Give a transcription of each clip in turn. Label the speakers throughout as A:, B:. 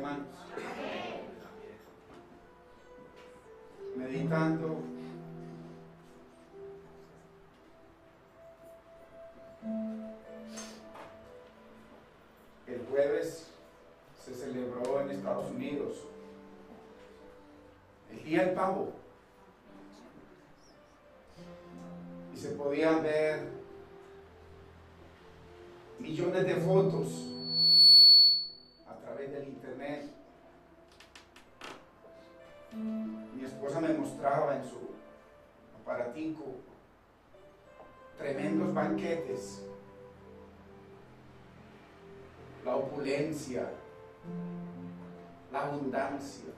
A: hermanos? Meditando el jueves se celebró en Estados Unidos el Día del Pavo y se podían ver millones de fotos a través del internet. Mi esposa me mostraba en su aparatico tremendos banquetes, la opulencia, la abundancia.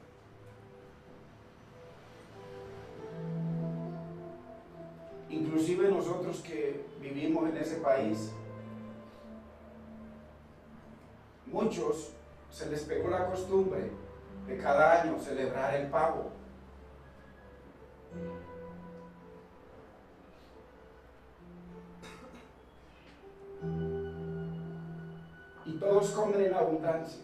A: Inclusive nosotros que vivimos en ese país, muchos se les pegó la costumbre de cada año celebrar el pavo. Y todos comen en abundancia.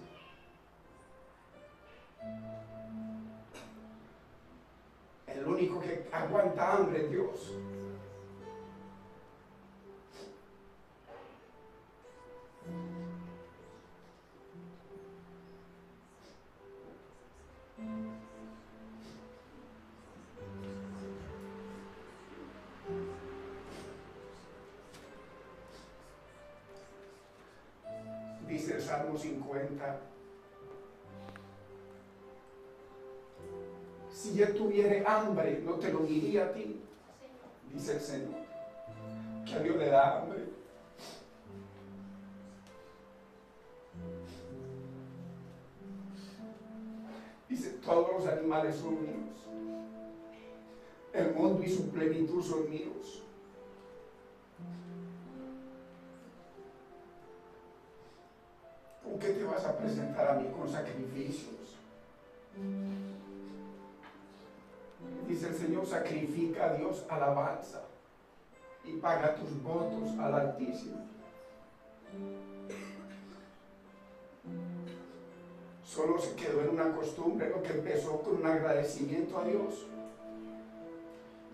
A: El único que aguanta hambre es Dios. Dice el Salmo 50, si yo tuviera hambre, no te lo diría a ti, dice el Señor, que a Dios le da hambre. Dice, todos los animales son míos, el mundo y su plenitud son míos. ¿Con qué te vas a presentar a mí? Con sacrificios. Dice el Señor, sacrifica a Dios alabanza y paga tus votos al Altísimo. Solo se quedó en una costumbre, lo que empezó con un agradecimiento a Dios.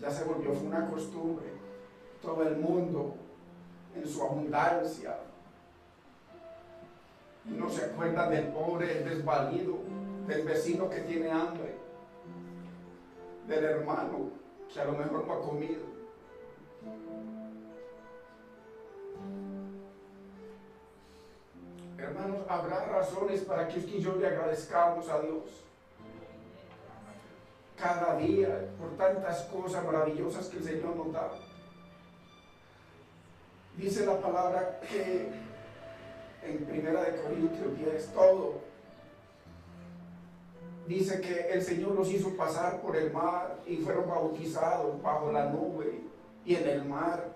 A: Ya se volvió una costumbre. Todo el mundo en su abundancia. No se acuerda del pobre, el desvalido, del vecino que tiene hambre, del hermano que a lo mejor no ha comido. Hermanos, habrá razones para que usted y yo le agradezcamos a Dios cada día por tantas cosas maravillosas que el Señor nos da. Dice la palabra que en 1 Corintios 10, todo dice que el Señor los hizo pasar por el mar y fueron bautizados bajo la nube y en el mar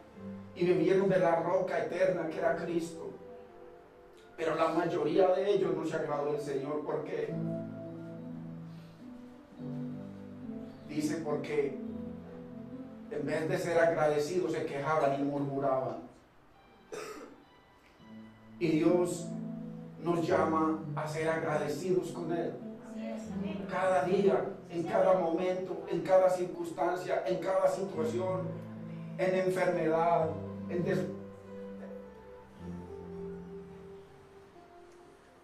A: y bebieron de la roca eterna que era Cristo. Pero la mayoría de ellos no se agradó del Señor. ¿Por qué? Dice porque en vez de ser agradecidos se quejaban y murmuraban. Y Dios nos llama a ser agradecidos con Él. Cada día, en cada momento, en cada circunstancia, en cada situación, en enfermedad,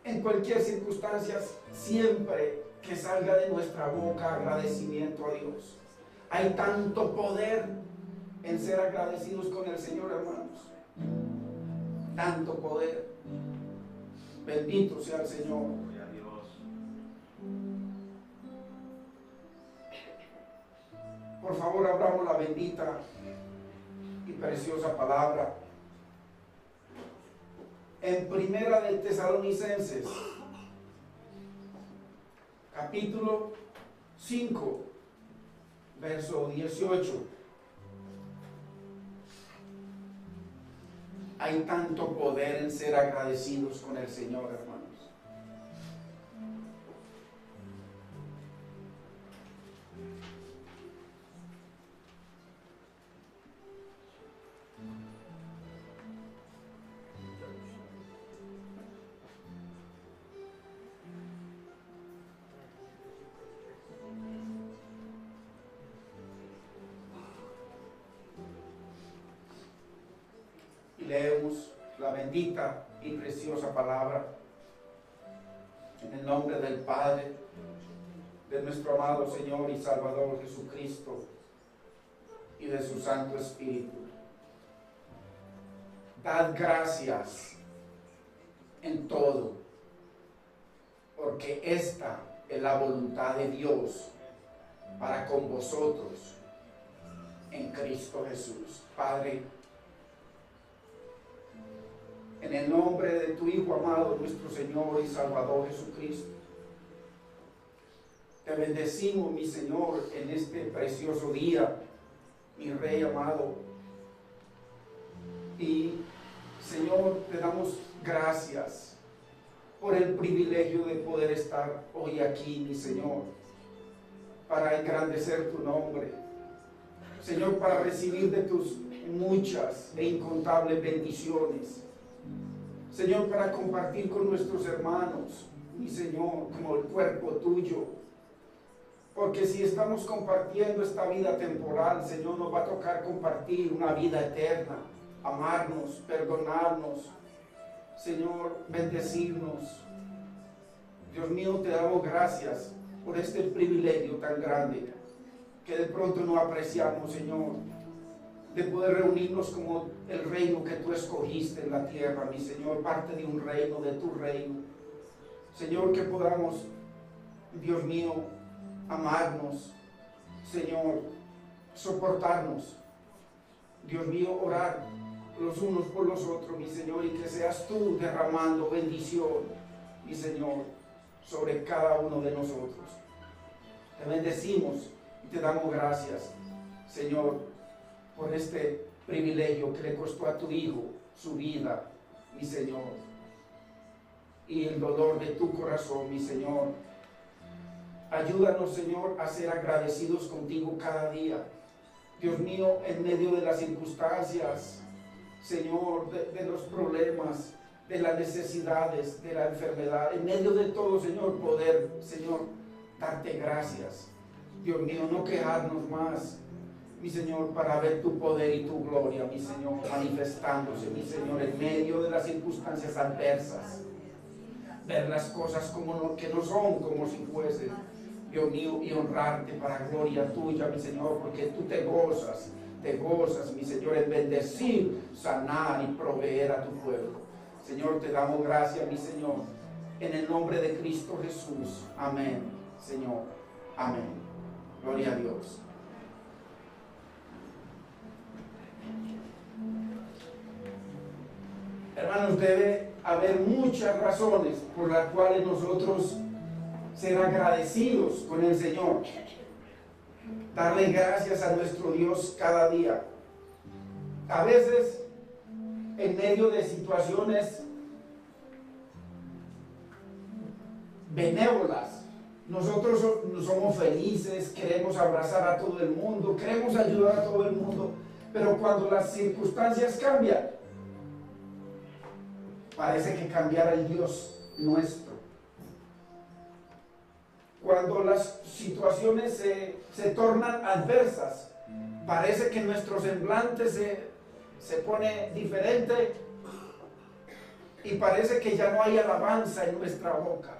A: en cualquier circunstancia, siempre que salga de nuestra boca agradecimiento a Dios. Hay tanto poder en ser agradecidos con el Señor, hermanos. Tanto poder. Bendito sea el Señor.
B: Gloria a Dios.
A: Por favor, abramos la bendita y preciosa palabra en Primera de Tesalonicenses, capítulo 5, verso 18. Hay tanto poder en ser agradecidos con el Señor, hermanos. damos la bendita y preciosa palabra en el nombre del Padre, de nuestro amado Señor y Salvador Jesucristo y de su Santo Espíritu. Dad gracias en todo, porque esta es la voluntad de Dios para con vosotros en Cristo Jesús. Padre, en el nombre de tu Hijo amado, nuestro Señor y Salvador Jesucristo, te bendecimos, mi Señor, en este precioso día, mi Rey amado. Y, Señor, te damos gracias por el privilegio de poder estar hoy aquí, mi Señor, para engrandecer tu nombre. Señor, para recibir de tus muchas e incontables bendiciones. Señor, para compartir con nuestros hermanos, mi Señor, como el cuerpo tuyo. Porque si estamos compartiendo esta vida temporal, Señor, nos va a tocar compartir una vida eterna, amarnos, perdonarnos, Señor, bendecirnos. Dios mío, te damos gracias por este privilegio tan grande que de pronto no apreciamos, Señor, de poder reunirnos como el reino que tú escogiste en la tierra, mi Señor, parte de un reino, de tu reino. Señor, que podamos, Dios mío, amarnos, Señor, soportarnos, Dios mío, orar los unos por los otros, mi Señor, y que seas tú derramando bendición, mi Señor, sobre cada uno de nosotros. Te bendecimos y te damos gracias, Señor, por este privilegio que le costó a tu Hijo su vida, mi Señor, y el dolor de tu corazón, mi Señor. Ayúdanos, Señor, a ser agradecidos contigo cada día. Dios mío, en medio de las circunstancias, Señor, de los problemas, de las necesidades, de la enfermedad, en medio de todo, Señor, poder, Señor, darte gracias. Dios mío, no quejarnos más, mi Señor, para ver tu poder y tu gloria, mi Señor, manifestándose, mi Señor, en medio de las circunstancias adversas. Ver las cosas que no son como si fuesen, Dios mío, y honrarte para gloria tuya, mi Señor, porque tú te gozas, mi Señor, en bendecir, sanar y proveer a tu pueblo. Señor, te damos gracias, mi Señor, en el nombre de Cristo Jesús. Amén, Señor. Amén. Gloria a Dios. Hermanos, debe haber muchas razones por las cuales nosotros ser agradecidos con el Señor, darle gracias a nuestro Dios cada día. A veces, en medio de situaciones benévolas, nosotros somos felices, queremos abrazar a todo el mundo, queremos ayudar a todo el mundo, pero cuando las circunstancias cambian, parece que cambiara el Dios nuestro. Cuando las situaciones se tornan adversas, parece que nuestro semblante se pone diferente y parece que ya no hay alabanza en nuestra boca.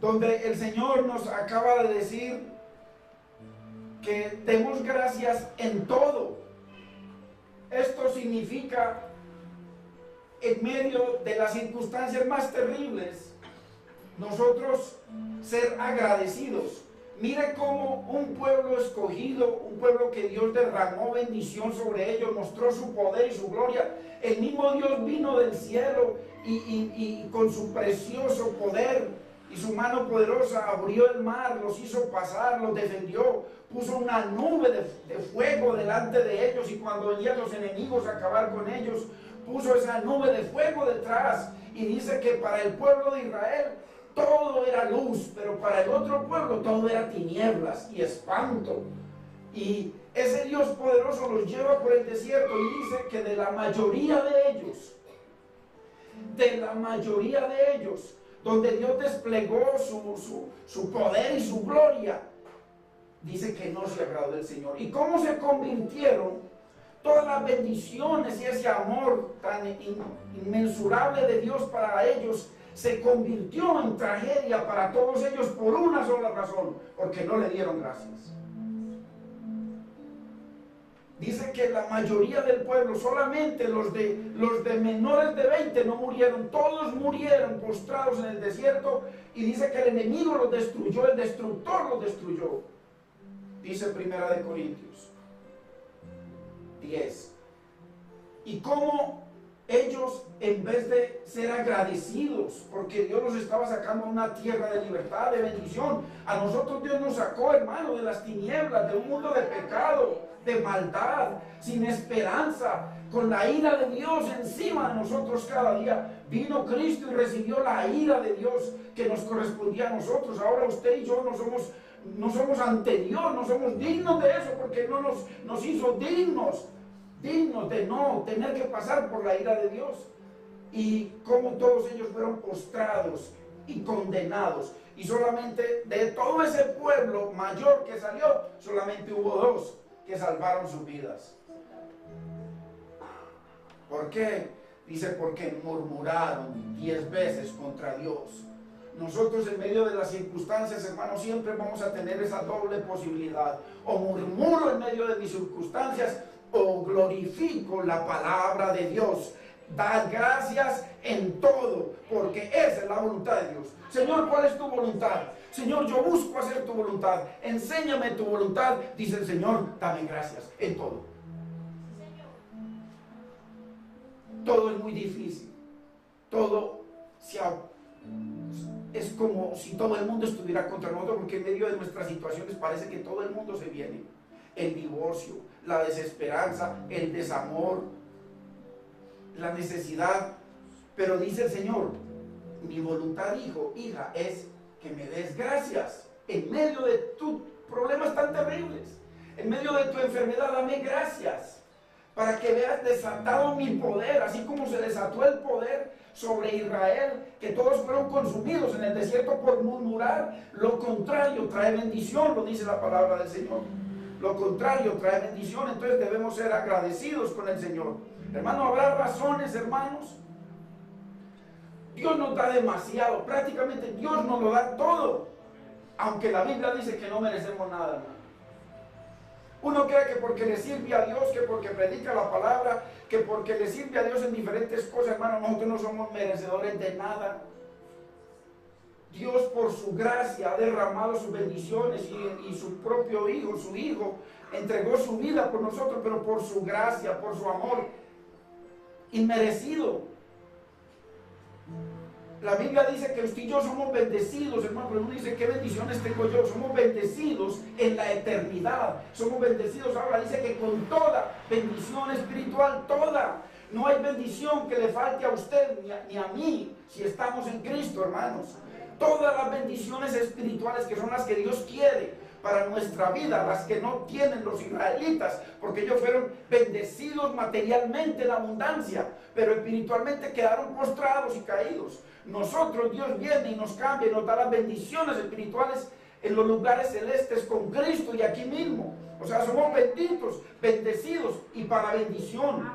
A: Donde el Señor nos acaba de decir que demos gracias en todo. Esto significa, en medio de las circunstancias más terribles, nosotros ser agradecidos. Mire cómo un pueblo escogido, un pueblo que Dios derramó bendición sobre ellos, mostró su poder y su gloria. El mismo Dios vino del cielo y con su precioso poder y su mano poderosa abrió el mar, los hizo pasar, los defendió, puso una nube de fuego delante de ellos, y cuando venían los enemigos a acabar con ellos, puso esa nube de fuego detrás. Y dice que para el pueblo de Israel todo era luz, pero para el otro pueblo todo era tinieblas y espanto. Y ese Dios poderoso los lleva por el desierto y dice que de la mayoría de ellos, donde Dios desplegó su poder y su gloria, dice que no se agradó del Señor. ¿Y cómo se convirtieron? todas las bendiciones y ese amor tan inmensurable de Dios para ellos se convirtió en tragedia para todos ellos por una sola razón, porque no le dieron gracias. Dice que la mayoría del pueblo, solamente los de menores de 20 no murieron, todos murieron postrados en el desierto, y dice que el enemigo los destruyó, el destructor los destruyó. Dice Primera de Corintios 10. Y cómo ellos, en vez de ser agradecidos porque Dios los estaba sacando a una tierra de libertad, de bendición, a nosotros Dios nos sacó, hermano, de las tinieblas, de un mundo de pecado, de maldad, sin esperanza, con la ira de Dios encima de nosotros cada día. Vino Cristo y recibió la ira de Dios que nos correspondía a nosotros. Ahora usted y yo no somos ante Dios, no somos dignos de eso, porque no nos hizo dignos de no tener que pasar por la ira de Dios. Y como todos ellos fueron postrados y condenados, y solamente de todo ese pueblo mayor que salió, solamente hubo 2 que salvaron sus vidas. ¿Por qué? Dice, porque murmuraron 10 veces contra Dios. Nosotros, en medio de las circunstancias, hermanos, siempre vamos a tener esa doble posibilidad: o murmuro en medio de mis circunstancias, o glorifico la palabra de Dios. Dad gracias en todo, porque esa es la voluntad de Dios. Señor, ¿cuál es tu voluntad? Señor, yo busco hacer tu voluntad. Enséñame tu voluntad. Dice el Señor, dame gracias en todo. Todo es muy difícil. Todo es como si todo el mundo estuviera contra nosotros, porque en medio de nuestras situaciones parece que todo el mundo se viene. El divorcio, la desesperanza, el desamor, la necesidad. Pero dice el Señor, mi voluntad, hijo, hija, es que me des gracias en medio de tus problemas tan terribles, en medio de tu enfermedad. Dame gracias para que veas desatado mi poder, así como se desató el poder sobre Israel, que todos fueron consumidos en el desierto por murmurar. Lo contrario trae bendición, lo dice la palabra del Señor. Lo contrario trae bendición. Entonces debemos ser agradecidos con el Señor. Hermano, habrá razones, hermanos. Dios nos da demasiado, prácticamente Dios nos lo da todo, aunque la Biblia dice que no merecemos nada, hermano. Uno cree que porque le sirve a Dios, que porque predica la palabra, que porque le sirve a Dios en diferentes cosas, hermano, nosotros no somos merecedores de nada. Dios, por su gracia, ha derramado sus bendiciones, y su propio Hijo, su Hijo, entregó su vida por nosotros, pero por su gracia, por su amor inmerecido. La Biblia dice que usted y yo somos bendecidos, hermano, pero uno dice, ¿qué bendiciones tengo yo? Somos bendecidos en la eternidad, somos bendecidos ahora. Dice que con toda bendición espiritual, toda. No hay bendición que le falte a usted ni a mí si estamos en Cristo, hermanos. Todas las bendiciones espirituales, que son las que Dios quiere para nuestra vida, las que no tienen los israelitas, porque ellos fueron bendecidos materialmente en abundancia, pero espiritualmente quedaron postrados y caídos. Nosotros, Dios viene y nos cambia y nos da las bendiciones espirituales en los lugares celestes con Cristo y aquí mismo. O sea, somos benditos, bendecidos y para bendición.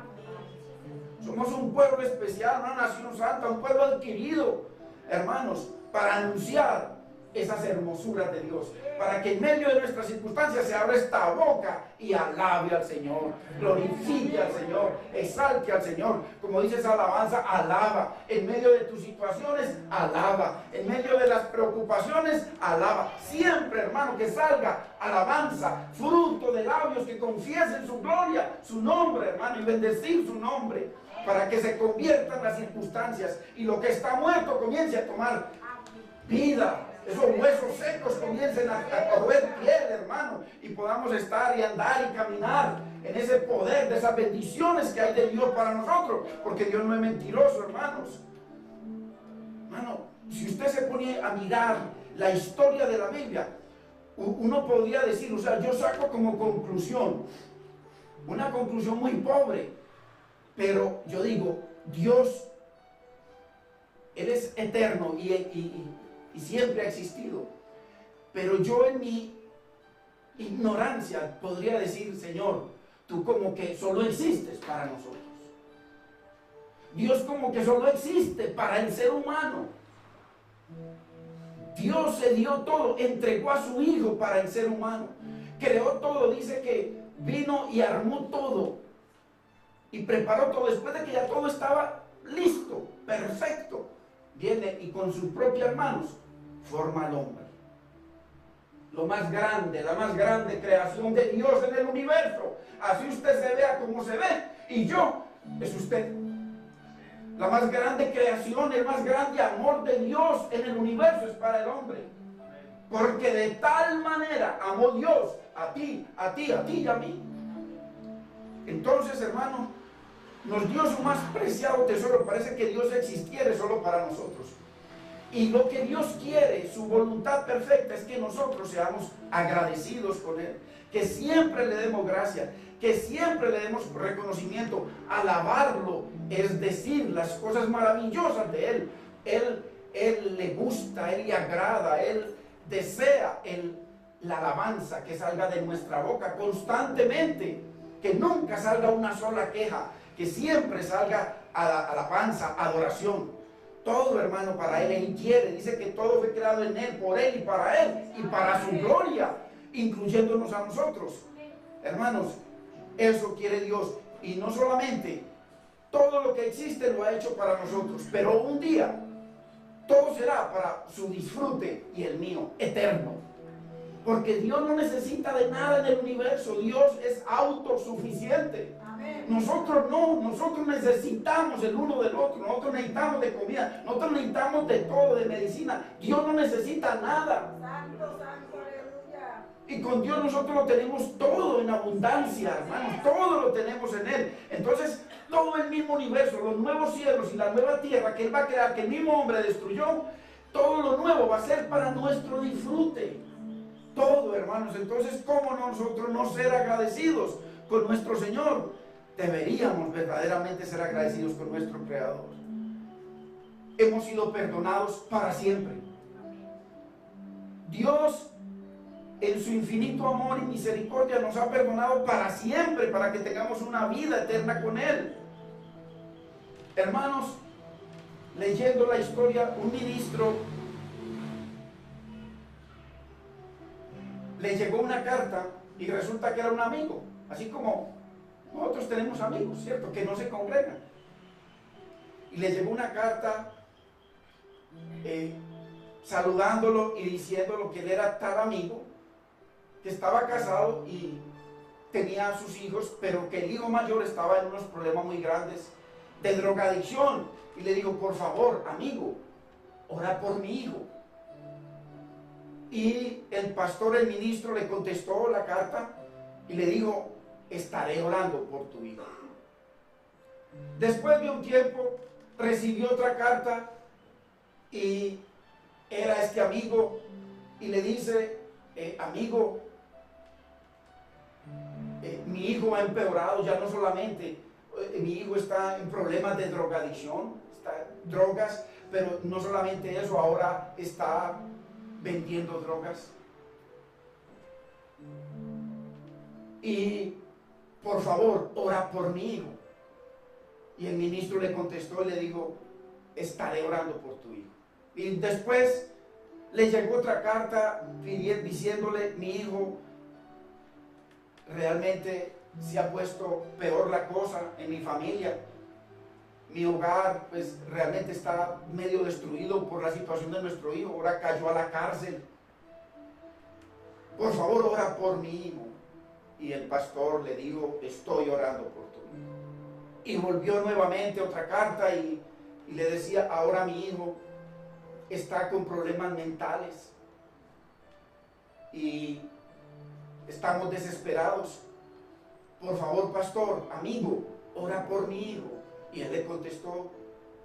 A: Somos un pueblo especial, una nación santa, un pueblo adquirido, hermanos, para anunciar esas hermosuras de Dios, para que en medio de nuestras circunstancias se abra esta boca y alabe al Señor, glorifique al Señor, exalte al Señor. Como dice esa alabanza, alaba. En medio de tus situaciones, alaba. En medio de las preocupaciones, alaba. Siempre, hermano, que salga alabanza, fruto de labios que confiesen su gloria, su nombre, hermano, y bendecir su nombre, para que se conviertan las circunstancias y lo que está muerto comience a tomar vida. Esos huesos secos comiencen a coger piel, hermano, y podamos estar y andar y caminar en ese poder de esas bendiciones que hay de Dios para nosotros, porque Dios no es mentiroso, hermanos. Hermano, si usted se pone a mirar la historia de la Biblia, uno podría decir, o sea, yo saco como conclusión, una conclusión muy pobre, pero yo digo, Dios, Él es eterno y siempre ha existido, pero yo en mi ignorancia podría decir, Señor, tú como que solo existes para nosotros. Dios como que solo existe para el ser humano. Dios se dio todo, entregó a su Hijo para el ser humano. Creó todo, dice que vino y armó todo. Y preparó todo. Después de que ya todo estaba listo, perfecto, viene y con sus propias manos forma al hombre. Lo más grande, la más grande creación de Dios en el universo. Así usted se vea como se ve. Y yo, es usted. La más grande creación, el más grande amor de Dios en el universo es para el hombre. Porque de tal manera amó Dios a ti, a ti, a ti y a mí. Entonces, hermano, nos dio su más preciado tesoro. Parece que Dios existiera solo para nosotros. Y lo que Dios quiere, su voluntad perfecta, es que nosotros seamos agradecidos con Él. Que siempre le demos gracia, que siempre le demos reconocimiento. Alabarlo es decir las cosas maravillosas de Él. Él le gusta, Él le agrada, Él desea la alabanza que salga de nuestra boca constantemente. Que nunca salga una sola queja, que siempre salga alabanza, adoración. Todo, hermano, para Él. Él quiere, dice que todo fue creado en Él, por Él y para su gloria, incluyéndonos a nosotros. Hermanos, eso quiere Dios. Y no solamente todo lo que existe lo ha hecho para nosotros, pero un día todo será para su disfrute y el mío, eterno. Porque Dios no necesita de nada en el universo. Dios es autosuficiente. Amén. Nosotros no, nosotros necesitamos el uno del otro. Nosotros necesitamos de comida, nosotros necesitamos de todo, de medicina. Dios no necesita nada. Santo, santo, aleluya. Y con Dios nosotros lo tenemos todo en abundancia, hermanos. Todo lo tenemos en Él. Entonces, todo el mismo universo, los nuevos cielos y la nueva tierra que Él va a crear, que el mismo hombre destruyó, todo lo nuevo va a ser para nuestro disfrute. Todo, hermanos. Entonces, ¿cómo nosotros no ser agradecidos con nuestro Señor? Deberíamos verdaderamente ser agradecidos con nuestro Creador. Hemos sido perdonados para siempre. Dios, en su infinito amor y misericordia, nos ha perdonado para siempre, para que tengamos una vida eterna con Él. Hermanos, leyendo la historia, un ministro le llegó una carta y resulta que era un amigo, así como nosotros tenemos amigos, ¿cierto? Que no se congregan. Y le llegó una carta saludándolo y diciéndolo que él era tal amigo, que estaba casado y tenía sus hijos, pero que el hijo mayor estaba en unos problemas muy grandes de drogadicción. Y le dijo, por favor, amigo, ora por mi hijo. Y el pastor, el ministro, le contestó la carta y le dijo, estaré orando por tu hijo. Después de un tiempo recibió otra carta y era este amigo y le dice, amigo, mi hijo ha empeorado, ya no solamente, mi hijo está en problemas de drogadicción, drogas, pero no solamente eso, ahora está vendiendo drogas. Y por favor, ora por mi hijo. Y el ministro le contestó y le dijo, estaré orando por tu hijo. Y después le llegó otra carta diciéndole, mi hijo, realmente se ha puesto peor la cosa en mi familia. Mi hogar pues realmente está medio destruido por la situación de nuestro hijo. Ahora cayó a la cárcel. Por favor, ora por mi hijo. Y el pastor le dijo, estoy orando por tu hijo. Y volvió nuevamente otra carta y le decía, ahora mi hijo está con problemas mentales. Y estamos desesperados. Por favor, pastor, amigo, ora por mi hijo. Y él le contestó,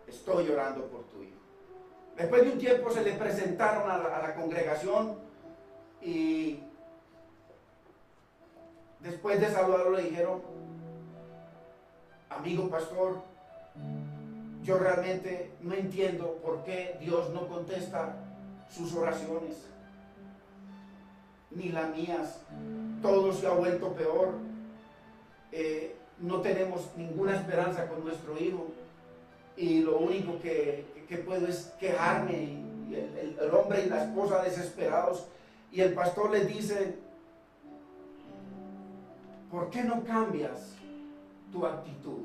A: estoy orando por tu hijo. Después de un tiempo se le presentaron a la congregación y después de saludarlo le dijeron, amigo pastor, yo realmente no entiendo por qué Dios no contesta sus oraciones, ni las mías. Todo se ha vuelto peor. no tenemos ninguna esperanza con nuestro hijo y lo único que puedo es quejarme, y el hombre y la esposa desesperados, y el pastor les dice: ¿por qué no cambias tu actitud?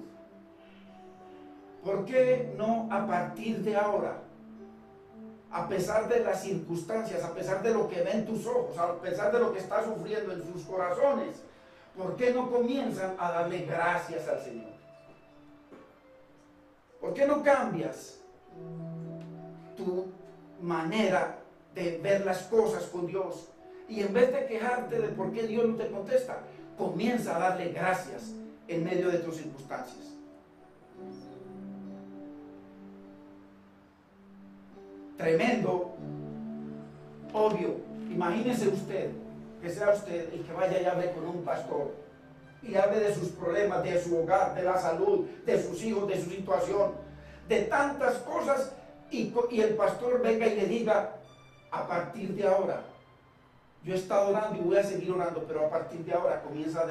A: ¿Por qué no a partir de ahora, a pesar de las circunstancias, a pesar de lo que ven tus ojos, a pesar de lo que está sufriendo en sus corazones, por qué no comienzan a darle gracias al Señor? ¿Por qué no cambias tu manera de ver las cosas con Dios? Y en vez de quejarte de por qué Dios no te contesta, comienza a darle gracias en medio de tus circunstancias. Tremendo, obvio. Imagínese usted, que sea usted el que vaya y hable con un pastor y hable de sus problemas, de su hogar, de la salud, de sus hijos, de su situación, de tantas cosas, y el pastor venga y le diga: a partir de ahora, yo he estado orando y voy a seguir orando, pero a partir de ahora comienza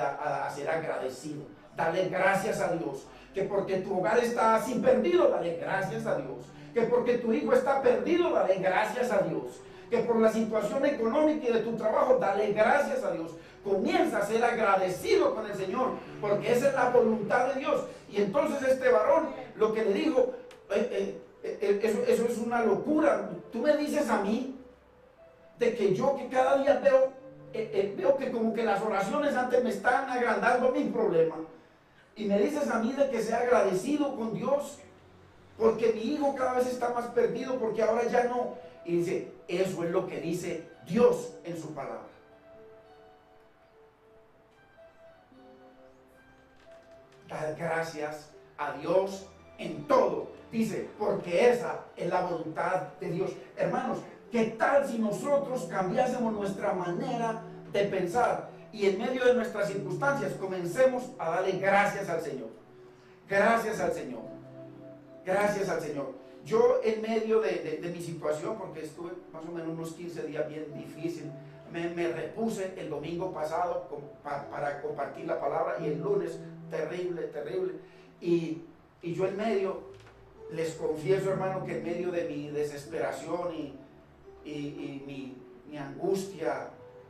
A: a ser agradecido, dale gracias a Dios, que porque tu hogar está así perdido, dale gracias a Dios, que porque tu hijo está perdido, dale gracias a Dios, que por la situación económica y de tu trabajo, dale gracias a Dios. Comienza a ser agradecido con el Señor, porque esa es la voluntad de Dios. Y entonces este varón lo que le dijo, eso es una locura. Tú me dices a mí de que yo, que cada día veo que como que las oraciones antes me están agrandando mi problema, y me dices a mí de que sea agradecido con Dios porque mi hijo cada vez está más perdido, porque ahora ya no. Y dice: eso es lo que dice Dios en su palabra. Dar gracias a Dios en todo. Dice: porque esa es la voluntad de Dios. Hermanos, ¿qué tal si nosotros cambiásemos nuestra manera de pensar y en medio de nuestras circunstancias comencemos a darle gracias al Señor? Gracias al Señor. Gracias al Señor. Yo en medio de mi situación, porque estuve más o menos unos 15 días bien difícil, me repuse el domingo pasado para compartir la palabra, y el lunes terrible, terrible. Y yo en medio, les confieso, hermano, que en medio de mi desesperación y mi angustia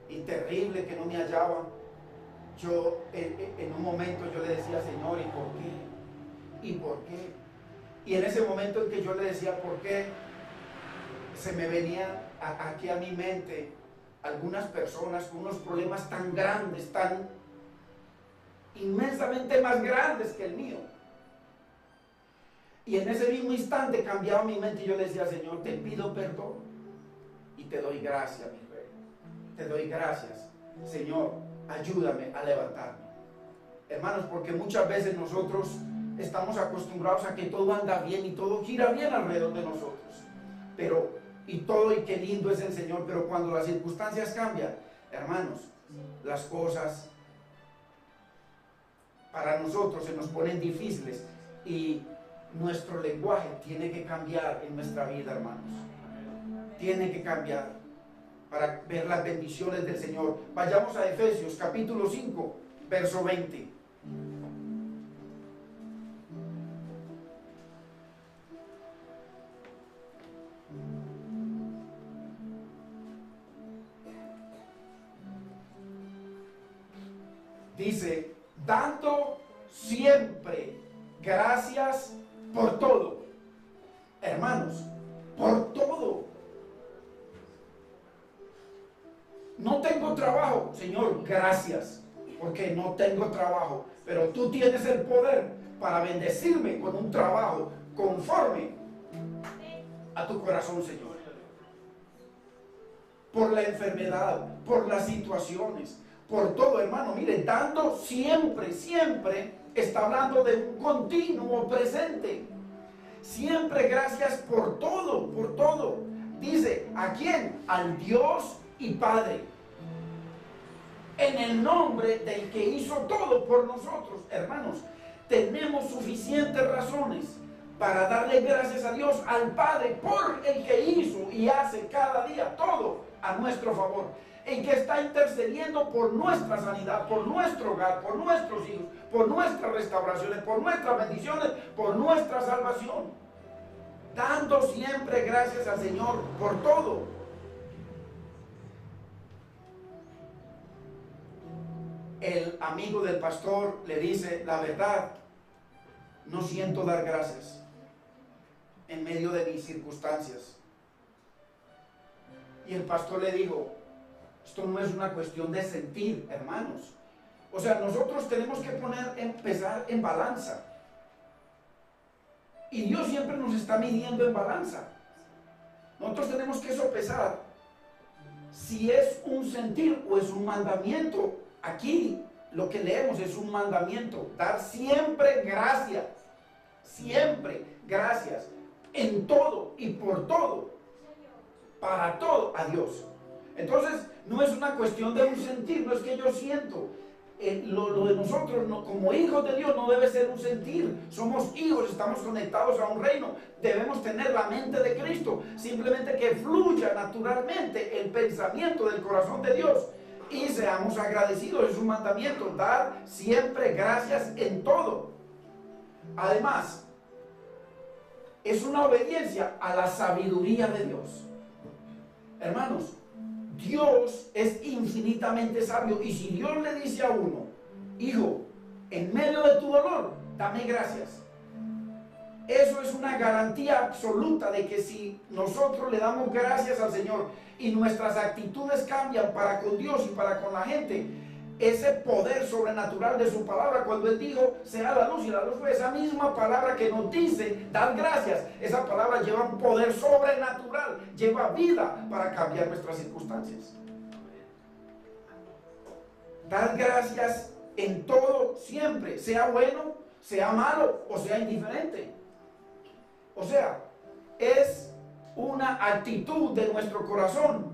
A: y terrible que no me hallaba, yo en un momento yo le decía: Señor, ¿y por qué? ¿Y por qué? Y en ese momento en que yo le decía por qué, se me venían aquí a mi mente algunas personas con unos problemas tan grandes, tan inmensamente más grandes que el mío. Y en ese mismo instante cambiaba mi mente y yo le decía: Señor, te pido perdón y te doy gracias, mi rey. Te doy gracias. Señor, ayúdame a levantarme. Hermanos, porque muchas veces nosotros estamos acostumbrados a que todo anda bien y todo gira bien alrededor de nosotros. Y qué lindo es el Señor, pero cuando las circunstancias cambian, hermanos, las cosas para nosotros se nos ponen difíciles, y nuestro lenguaje tiene que cambiar en nuestra vida, hermanos. Tiene que cambiar para ver las bendiciones del Señor. Vayamos a Efesios capítulo 5, verso 20. Dice: dando siempre gracias por todo. Hermanos, por todo. No tengo trabajo, Señor, gracias, porque no tengo trabajo, pero tú tienes el poder para bendecirme con un trabajo conforme a tu corazón, Señor. Por la enfermedad, por las situaciones, por todo, hermano. Mire, dando siempre, siempre está hablando de un continuo presente. Siempre gracias por todo, por todo. Dice: ¿a quién? Al Dios y Padre, en el nombre del que hizo todo por nosotros. Hermanos, tenemos suficientes razones para darle gracias a Dios, al Padre, por el que hizo y hace cada día todo a nuestro favor. en que está intercediendo por nuestra sanidad, por nuestro hogar, por nuestros hijos, por nuestras restauraciones, por nuestras bendiciones, por nuestra salvación. Dando siempre gracias al Señor por todo. El amigo del pastor le dice: la verdad, no siento dar gracias en medio de mis circunstancias. Y el pastor le dijo: esto no es una cuestión de sentir, hermanos. O sea, nosotros tenemos que empezar en balanza. Y Dios siempre nos está midiendo en balanza. Nosotros tenemos que sopesar si es un sentir o es un mandamiento. Aquí lo que leemos es un mandamiento: dar siempre gracias, siempre gracias, en todo y por todo, para todo, a Dios. Entonces no es una cuestión de un sentir, no es que yo siento. Lo de nosotros como hijos de Dios no debe ser un sentir. Somos hijos, estamos conectados a un reino, debemos tener la mente de Cristo, simplemente que fluya naturalmente el pensamiento del corazón de Dios y seamos agradecidos. Es un mandamiento: dar siempre gracias en todo. Además, es una obediencia a la sabiduría de Dios. Hermanos, Dios es infinitamente sabio, y si Dios le dice a uno: hijo, en medio de tu dolor, dame gracias, eso es una garantía absoluta de que si nosotros le damos gracias al Señor y nuestras actitudes cambian para con Dios y para con la gente, ese poder sobrenatural de su palabra, cuando Él dijo: sea la luz, y la luz fue, esa misma palabra que nos dice dar gracias, esa palabra lleva un poder sobrenatural, lleva vida para cambiar nuestras circunstancias. Dar gracias en todo, siempre, sea bueno, sea malo o sea indiferente. O sea, es una actitud de nuestro corazón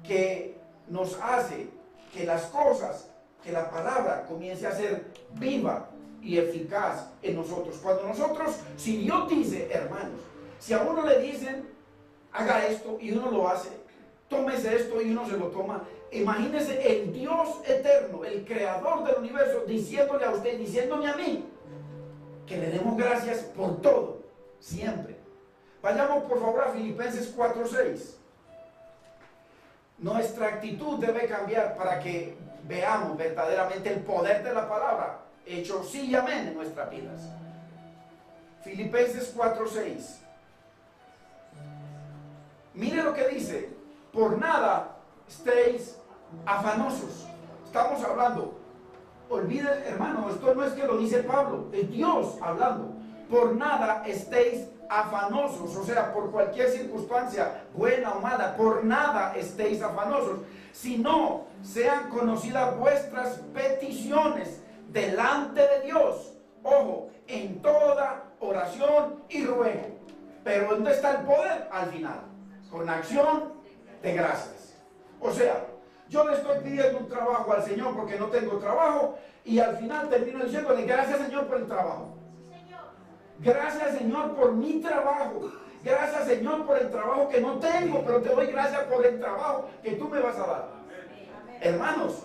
A: que nos hace que las cosas, que la palabra comience a ser viva y eficaz en nosotros. Cuando nosotros, si Dios dice, hermanos, si a uno le dicen: haga esto, y uno lo hace, tómese esto y uno se lo toma, imagínese el Dios eterno, el creador del universo, diciéndole a usted, diciéndome a mí, que le demos gracias por todo, siempre. Vayamos por favor a Filipenses 4:6. Nuestra actitud debe cambiar para que veamos verdaderamente el poder de la palabra hecho sí y amén en nuestras vidas. Filipenses 4:6. Mire lo que dice: por nada estéis afanosos. Estamos hablando, olviden, hermano, esto no es que lo dice Pablo, es Dios hablando. Por nada estéis afanosos, o sea, por cualquier circunstancia, buena o mala, por nada estéis afanosos, sino sean conocidas vuestras peticiones delante de Dios, ojo, en toda oración y ruego. Pero ¿dónde está el poder? Al final, con acción de gracias. O sea, yo le estoy pidiendo un trabajo al Señor porque no tengo trabajo, y al final termino diciéndole: gracias, Señor, por el trabajo. Gracias, Señor, por mi trabajo. Gracias, Señor, por el trabajo que no tengo, pero te doy gracias por el trabajo que tú me vas a dar. Amén. Hermanos,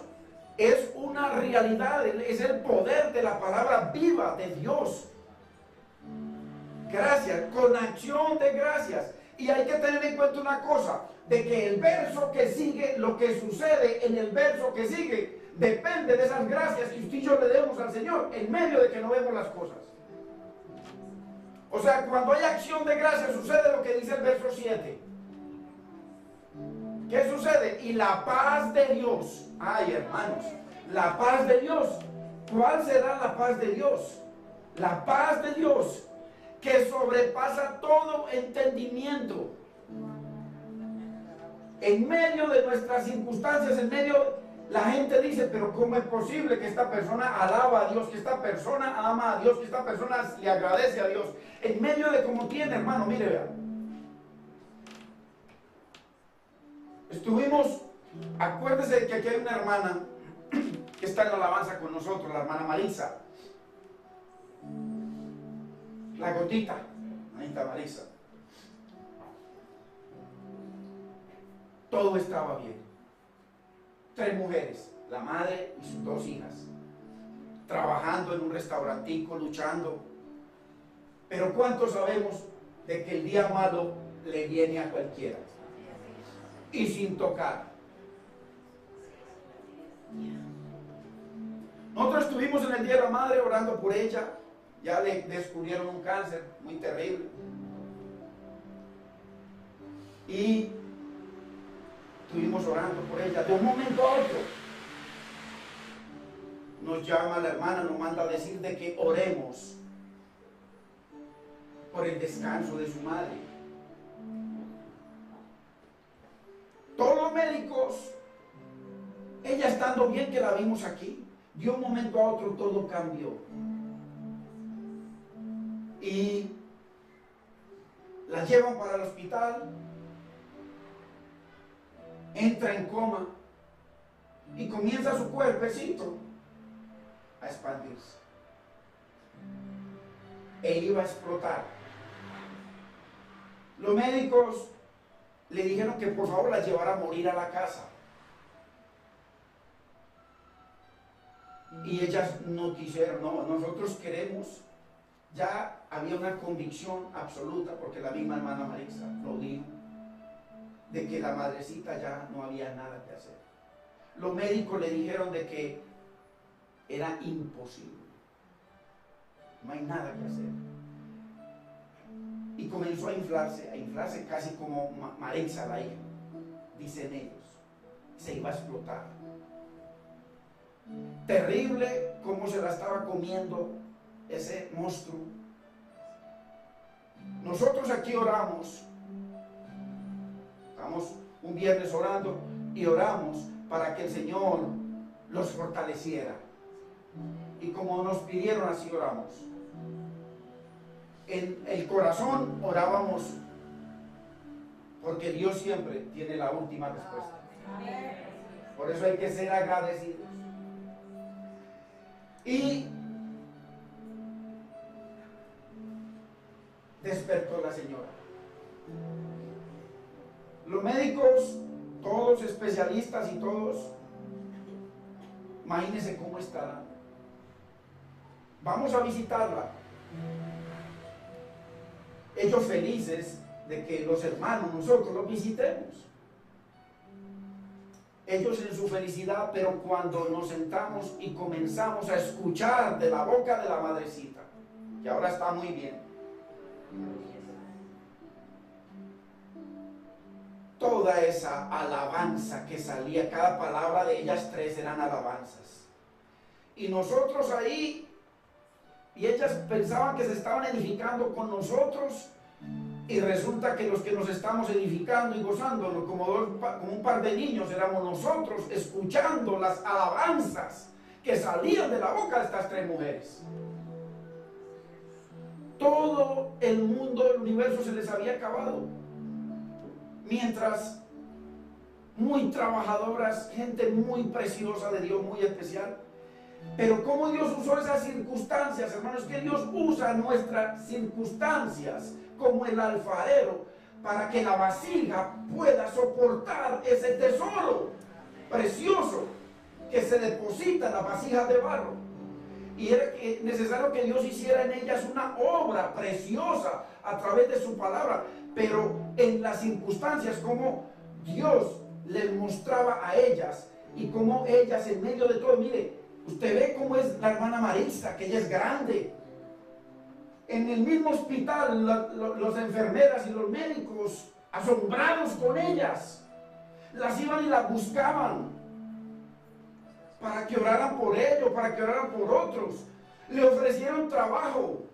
A: es una realidad, es el poder de la palabra viva de Dios. Gracias, con acción de gracias. Y hay que tener en cuenta una cosa, de que el verso que sigue, lo que sucede en el verso que sigue, depende de esas gracias que usted y yo le demos al Señor en medio de que no vemos las cosas. O sea, cuando hay acción de gracias sucede lo que dice el verso 7. ¿Qué sucede? Y la paz de Dios. Ay, hermanos, la paz de Dios. ¿Cuál será la paz de Dios? La paz de Dios, que sobrepasa todo entendimiento. En medio de nuestras circunstancias, en medio, la gente dice: pero ¿cómo es posible que esta persona alaba a Dios, que esta persona ama a Dios, que esta persona le agradece a Dios? En medio de cómo tiene, hermano, mire, vean. Estuvimos, acuérdese que aquí hay una hermana que está en la alabanza con nosotros, la hermana Marisa. La gordita, Anita Marisa. Todo estaba bien. 3 mujeres, la madre y sus 2 hijas, trabajando en un restaurantico, luchando. Pero ¿cuántos sabemos de que el día malo le viene a cualquiera? Y sin tocar. Nosotros estuvimos en el Día de la Madre orando por ella. Ya le descubrieron un cáncer muy terrible. Y estuvimos orando por ella. De un momento a otro nos llama la hermana, nos manda a decir de que oremos por el descanso de su madre. Todos los médicos, ella estando bien, que la vimos aquí, de un momento a otro todo cambió. Y la llevan para el hospital, entra en coma y comienza su cuerpecito a expandirse. E iba a explotar. Los médicos le dijeron que por favor la llevara a morir a la casa. Y ellas no quisieron, no, nosotros queremos. Ya había una convicción absoluta, porque la misma hermana Marisa lo dijo, de que la madrecita ya no había nada que hacer. Los médicos le dijeron de que era imposible, no hay nada que hacer. Y comenzó a inflarse casi como Marisa, la hija, dicen ellos, se iba a explotar. Terrible cómo se la estaba comiendo ese monstruo. Nosotros aquí oramos, estamos un viernes orando y oramos para que el Señor los fortaleciera. Y como nos pidieron, así oramos. En el corazón orábamos porque Dios siempre tiene la última respuesta. Por eso hay que ser agradecidos. Y despertó la señora. Los médicos, todos especialistas y todos, imagínense cómo estará. Vamos a visitarla. Ellos felices de que los hermanos, nosotros los visitemos. Ellos en su felicidad, pero cuando nos sentamos y comenzamos a escuchar de la boca de la madrecita, que ahora está muy bien, toda esa alabanza que salía, cada palabra de ellas 3 eran alabanzas. Y nosotros ahí, y ellas pensaban que se estaban edificando con nosotros, y resulta que los que nos estamos edificando y gozándonos como un par de niños éramos nosotros, escuchando las alabanzas que salían de la boca de estas 3 mujeres. Todo el mundo del universo se les había acabado. Mientras muy trabajadoras, gente muy preciosa de Dios, muy especial. Pero cómo Dios usó esas circunstancias, hermanos, que Dios usa nuestras circunstancias como el alfarero para que la vasija pueda soportar ese tesoro precioso que se deposita en la vasija de barro. Y era necesario que Dios hiciera en ellas una obra preciosa a través de su palabra, pero en las circunstancias como Dios les mostraba a ellas y como ellas en medio de todo, mire, usted ve cómo es la hermana Marisa, que ella es grande. En el mismo hospital, las enfermeras y los médicos, asombrados con ellas, las iban y las buscaban para que oraran por ellos, para que oraran por otros. Le ofrecieron trabajo.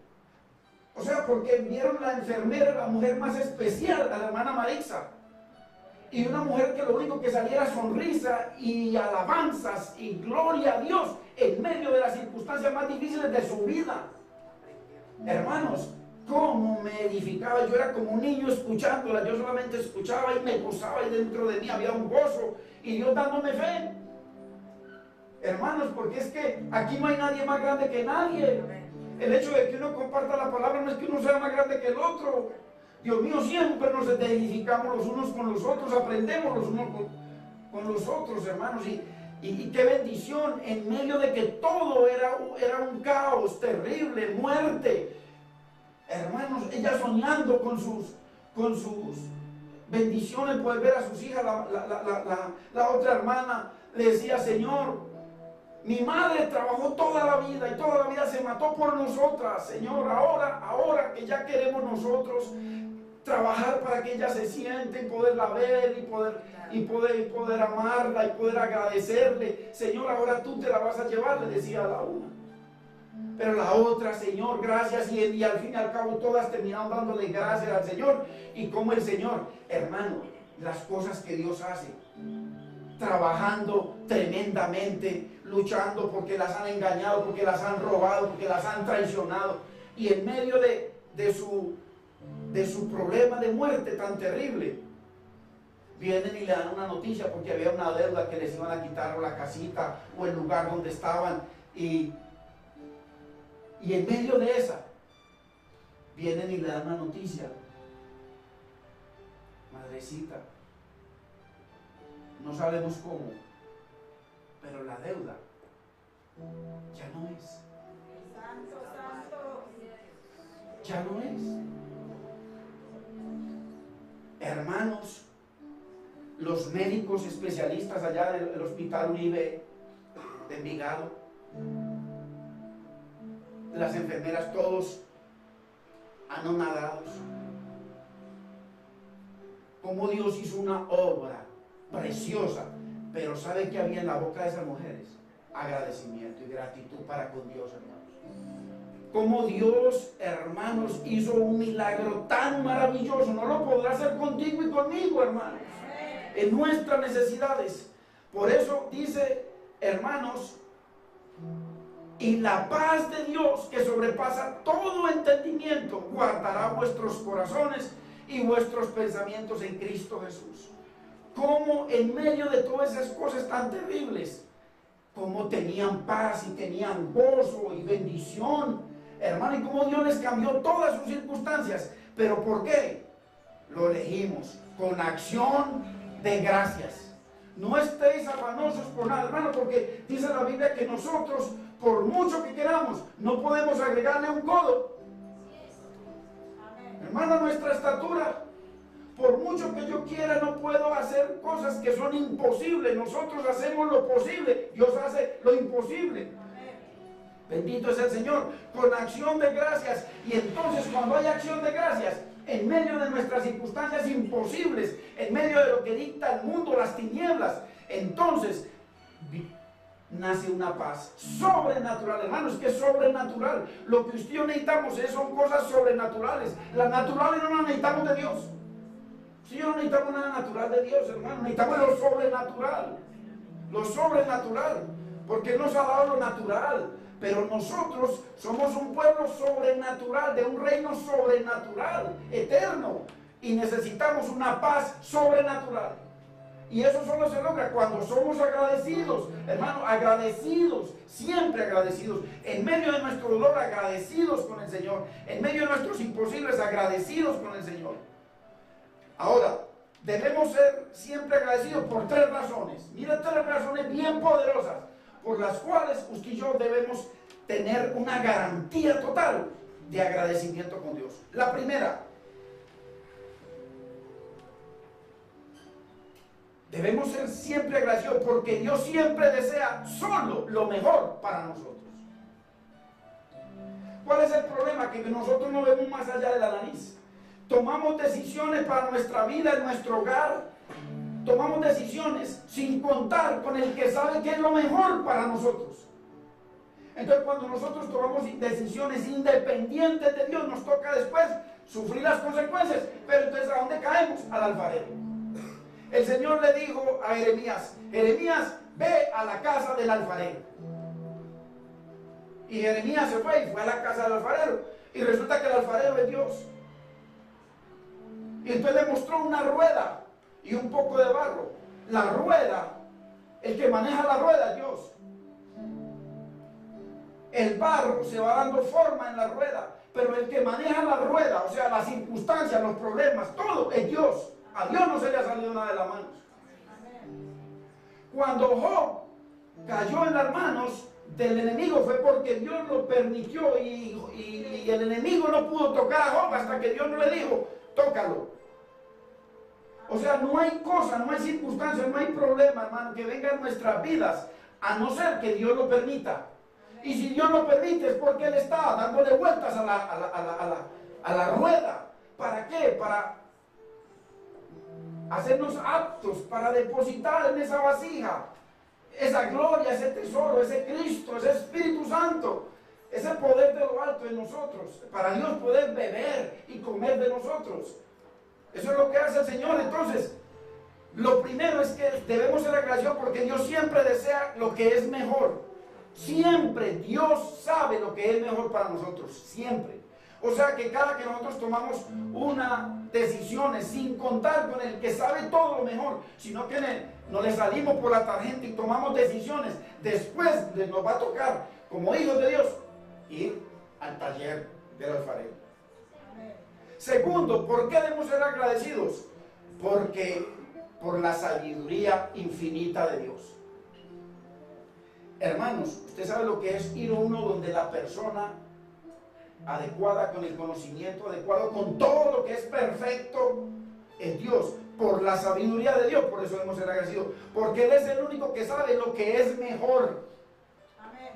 A: O sea, porque vieron la enfermera, la mujer más especial, a la hermana Marisa. Y una mujer que lo único que salía era sonrisa y alabanzas y gloria a Dios en medio de las circunstancias más difíciles de su vida. Hermanos, cómo me edificaba. Yo era como un niño escuchándola. Yo solamente escuchaba y me gozaba, y dentro de mí había un gozo y Dios dándome fe. Hermanos, porque es que aquí no hay nadie más grande que nadie. El hecho de que uno comparta la palabra no es que uno sea más grande que el otro. Dios mío, siempre nos edificamos los unos con los otros, aprendemos los unos con los otros, hermanos. Y qué bendición en medio de que todo era un caos terrible, muerte. Hermanos, ella soñando con sus bendiciones, poder ver a sus hijas. La otra hermana le decía: Señor, mi madre trabajó toda la vida y toda la vida se mató por nosotras. Señor, ahora que ya queremos nosotros trabajar para que ella se siente y poderla ver y poder amarla y poder agradecerle. Señor, ahora tú te la vas a llevar, le decía a la una. Pero la otra: Señor, gracias. Y al fin y al cabo todas terminaron dándole gracias al Señor. Y como el Señor, hermano, las cosas que Dios hace, trabajando tremendamente, luchando porque las han engañado, porque las han robado, porque las han traicionado. Y en medio de su problema de muerte tan terrible, vienen y le dan una noticia porque había una deuda que les iban a quitar, o la casita o el lugar donde estaban. Y en medio de esa, vienen y le dan una noticia: madrecita, no sabemos cómo, pero la deuda ya no es.
B: Santo, santo.
A: Ya no es. Hermanos, los médicos especialistas allá del Hospital Uribe de Envigado, las enfermeras, todos anonadados. Como Dios hizo una obra preciosa, pero ¿sabe qué había en la boca de esas mujeres? Agradecimiento y gratitud para con Dios, hermanos. Como Dios, hermanos, hizo un milagro tan maravilloso, no lo podrá hacer contigo y conmigo, hermanos, en nuestras necesidades. Por eso dice, hermanos: y la paz de Dios, que sobrepasa todo entendimiento, guardará vuestros corazones y vuestros pensamientos en Cristo Jesús. Como en medio de todas esas cosas tan terribles, como tenían paz y tenían gozo y bendición, hermano, y como Dios les cambió todas sus circunstancias. ¿Pero por qué? Lo elegimos con acción de gracias. No estéis afanosos por nada, hermano, porque dice la Biblia que nosotros, por mucho que queramos, no podemos agregarle un codo. Hermano, nuestra estatura, por mucho que yo quiera, no puedo hacer cosas que son imposibles. Nosotros hacemos lo posible, Dios hace lo imposible. Bendito es el Señor, con acción de gracias. Y entonces, cuando hay acción de gracias, en medio de nuestras circunstancias imposibles, en medio de lo que dicta el mundo, las tinieblas, entonces nace una paz sobrenatural. Hermanos, es que es sobrenatural. Lo que usted y yo necesitamos son cosas sobrenaturales. Las naturales no las necesitamos de Dios. Si yo no necesitamos nada natural de Dios, hermano, necesitamos lo sobrenatural. Lo sobrenatural, porque Él nos ha dado lo natural. Pero nosotros somos un pueblo sobrenatural, de un reino sobrenatural, eterno. Y necesitamos una paz sobrenatural. Y eso solo se logra cuando somos agradecidos, hermano, agradecidos, siempre agradecidos. En medio de nuestro dolor, agradecidos con el Señor. En medio de nuestros imposibles, agradecidos con el Señor. Ahora, debemos ser siempre agradecidos por 3 razones. Mira, 3 razones bien poderosas, por las cuales usted y yo debemos tener una garantía total de agradecimiento con Dios. La primera: debemos ser siempre agradecidos porque Dios siempre desea solo lo mejor para nosotros. ¿Cuál es el problema? Que nosotros no vemos más allá de la nariz. Tomamos decisiones para nuestra vida, en nuestro hogar. Tomamos decisiones sin contar con el que sabe qué es lo mejor para nosotros. Entonces, cuando nosotros tomamos decisiones independientes de Dios, nos toca después sufrir las consecuencias. Pero entonces, ¿a dónde caemos? Al alfarero. El Señor le dijo a Jeremías: Jeremías, ve a la casa del alfarero. Y Jeremías se fue y fue a la casa del alfarero. Y resulta que el alfarero es Dios. Y entonces le mostró una rueda y un poco de barro. La rueda, el que maneja la rueda es Dios. El barro se va dando forma en la rueda, pero el que maneja la rueda, o sea, las circunstancias, los problemas, todo es Dios. A Dios no se le ha salido nada de las manos. Cuando Job cayó en las manos del enemigo fue porque Dios lo permitió y el enemigo no pudo tocar a Job hasta que Dios no le dijo, tócalo. O sea, no hay cosa, no hay circunstancia, no hay problema, hermano, que venga en nuestras vidas, a no ser que Dios lo permita. Y si Dios lo permite es porque Él está dándole vueltas a la rueda. ¿Para qué? Para hacernos aptos, para depositar en esa vasija esa gloria, ese tesoro, ese Cristo, ese Espíritu Santo, ese poder de lo alto en nosotros, para Dios poder beber y comer de nosotros. Eso es lo que hace el Señor. Entonces, lo primero es que debemos ser agradecidos porque Dios siempre desea lo que es mejor. Siempre Dios sabe lo que es mejor para nosotros, siempre. O sea que cada que nosotros tomamos una decisión sin contar con el que sabe todo lo mejor, sino que no le salimos por la tangente y tomamos decisiones, después nos va a tocar, como hijos de Dios, ir al taller del alfarero. Segundo, ¿por qué debemos ser agradecidos? Porque por la sabiduría infinita de Dios. Hermanos, usted sabe lo que es ir a uno donde la persona adecuada, con el conocimiento adecuado, con todo lo que es perfecto, es Dios, por la sabiduría de Dios. Por eso debemos ser agradecidos, porque Él es el único que sabe lo que es mejor. Amén.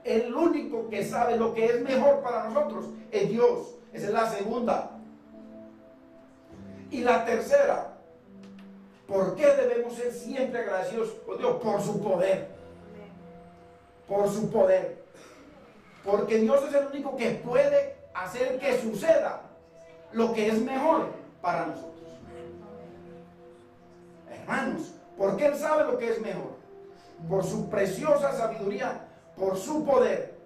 A: El único que sabe lo que es mejor para nosotros es Dios. Esa es la segunda. Y la tercera, ¿por qué debemos ser siempre agradecidos por Dios? Por su poder. Por su poder. Porque Dios es el único que puede hacer que suceda lo que es mejor para nosotros. Hermanos, porque Él sabe lo que es mejor. Por su preciosa sabiduría, por su poder.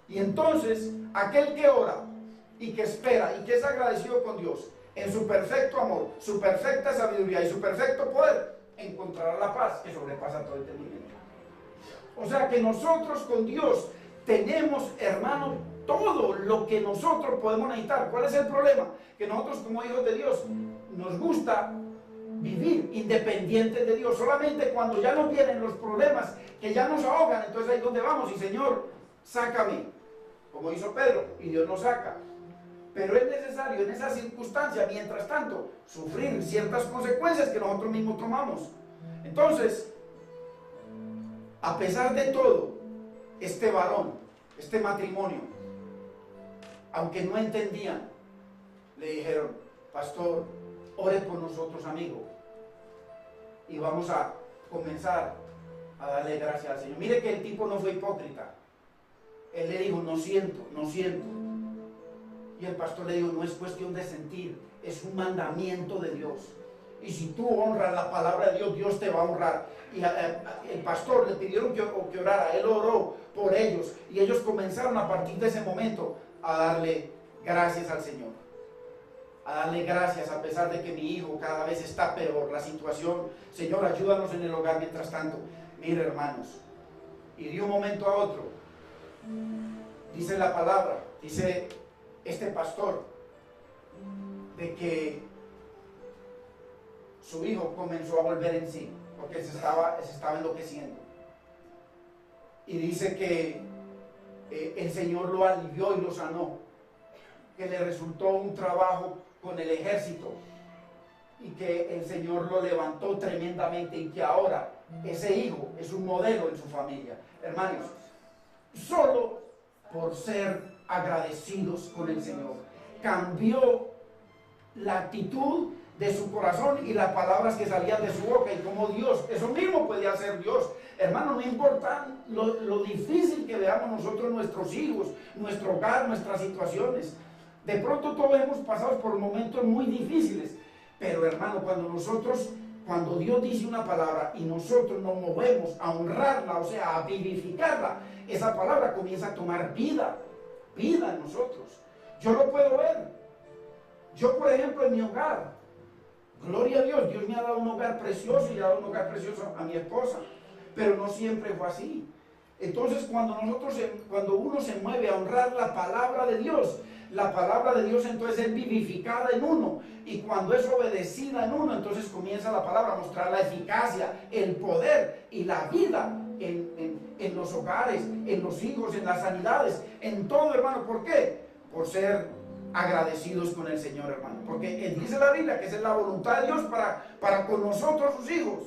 A: Y entonces, aquel que ora y que espera y que es agradecido con Dios, en su perfecto amor, su perfecta sabiduría y su perfecto poder, encontrará la paz que sobrepasa todo entendimiento. O sea que nosotros con Dios tenemos, hermano, todo lo que nosotros podemos necesitar. ¿Cuál es el problema? Que nosotros como hijos de Dios nos gusta vivir independientes de Dios. Solamente cuando ya nos vienen los problemas que ya nos ahogan, entonces ahí es donde vamos y Señor, sácame, como hizo Pedro, y Dios nos saca. Pero es necesario en esa circunstancia, mientras tanto, sufrir ciertas consecuencias que nosotros mismos tomamos. Entonces, a pesar de todo, este varón, este matrimonio, aunque no entendían, le dijeron, pastor, ore por nosotros, amigo, y vamos a comenzar a darle gracias al Señor. Mire que el tipo no fue hipócrita. Él le dijo, no siento, no siento. Y el pastor le dijo, no es cuestión de sentir, es un mandamiento de Dios. Y si tú honras la palabra de Dios, Dios te va a honrar. Y el pastor le pidieron que orara, él oró por ellos. Y ellos comenzaron a partir de ese momento a darle gracias al Señor. A darle gracias a pesar de que mi hijo cada vez está peor la situación. Señor, ayúdanos en el hogar mientras tanto. Mire, hermanos, y de un momento a otro, dice la palabra, dice este pastor, de que su hijo comenzó a volver en sí, porque se estaba enloqueciendo. Y dice que el Señor lo alivió y lo sanó, que le resultó un trabajo con el ejército y que el Señor lo levantó tremendamente y que ahora ese hijo es un modelo en su familia. Hermanos, solo por ser agradecidos con el Señor, cambió la actitud de su corazón y las palabras que salían de su boca, y como Dios, eso mismo podía hacer Dios. Hermano, no importa lo difícil que veamos nosotros nuestros hijos, nuestro hogar, nuestras situaciones. De pronto todos hemos pasado por momentos muy difíciles, pero hermano, cuando Dios dice una palabra y nosotros nos movemos a honrarla, o sea, a vivificarla, esa palabra comienza a tomar vida en nosotros. Yo lo puedo ver. Yo, por ejemplo, en mi hogar, gloria a Dios, Dios me ha dado un hogar precioso y ha dado un hogar precioso a mi esposa, pero no siempre fue así. Entonces, cuando uno se mueve a honrar la palabra de Dios, la palabra de Dios entonces es vivificada en uno. Y cuando es obedecida en uno, entonces comienza la palabra a mostrar la eficacia, el poder y la vida en los hogares, en los hijos, en las sanidades, en todo, hermano. ¿Por qué? Por ser agradecidos con el Señor, hermano. Porque dice la Biblia que esa es la voluntad de Dios para con nosotros, sus hijos.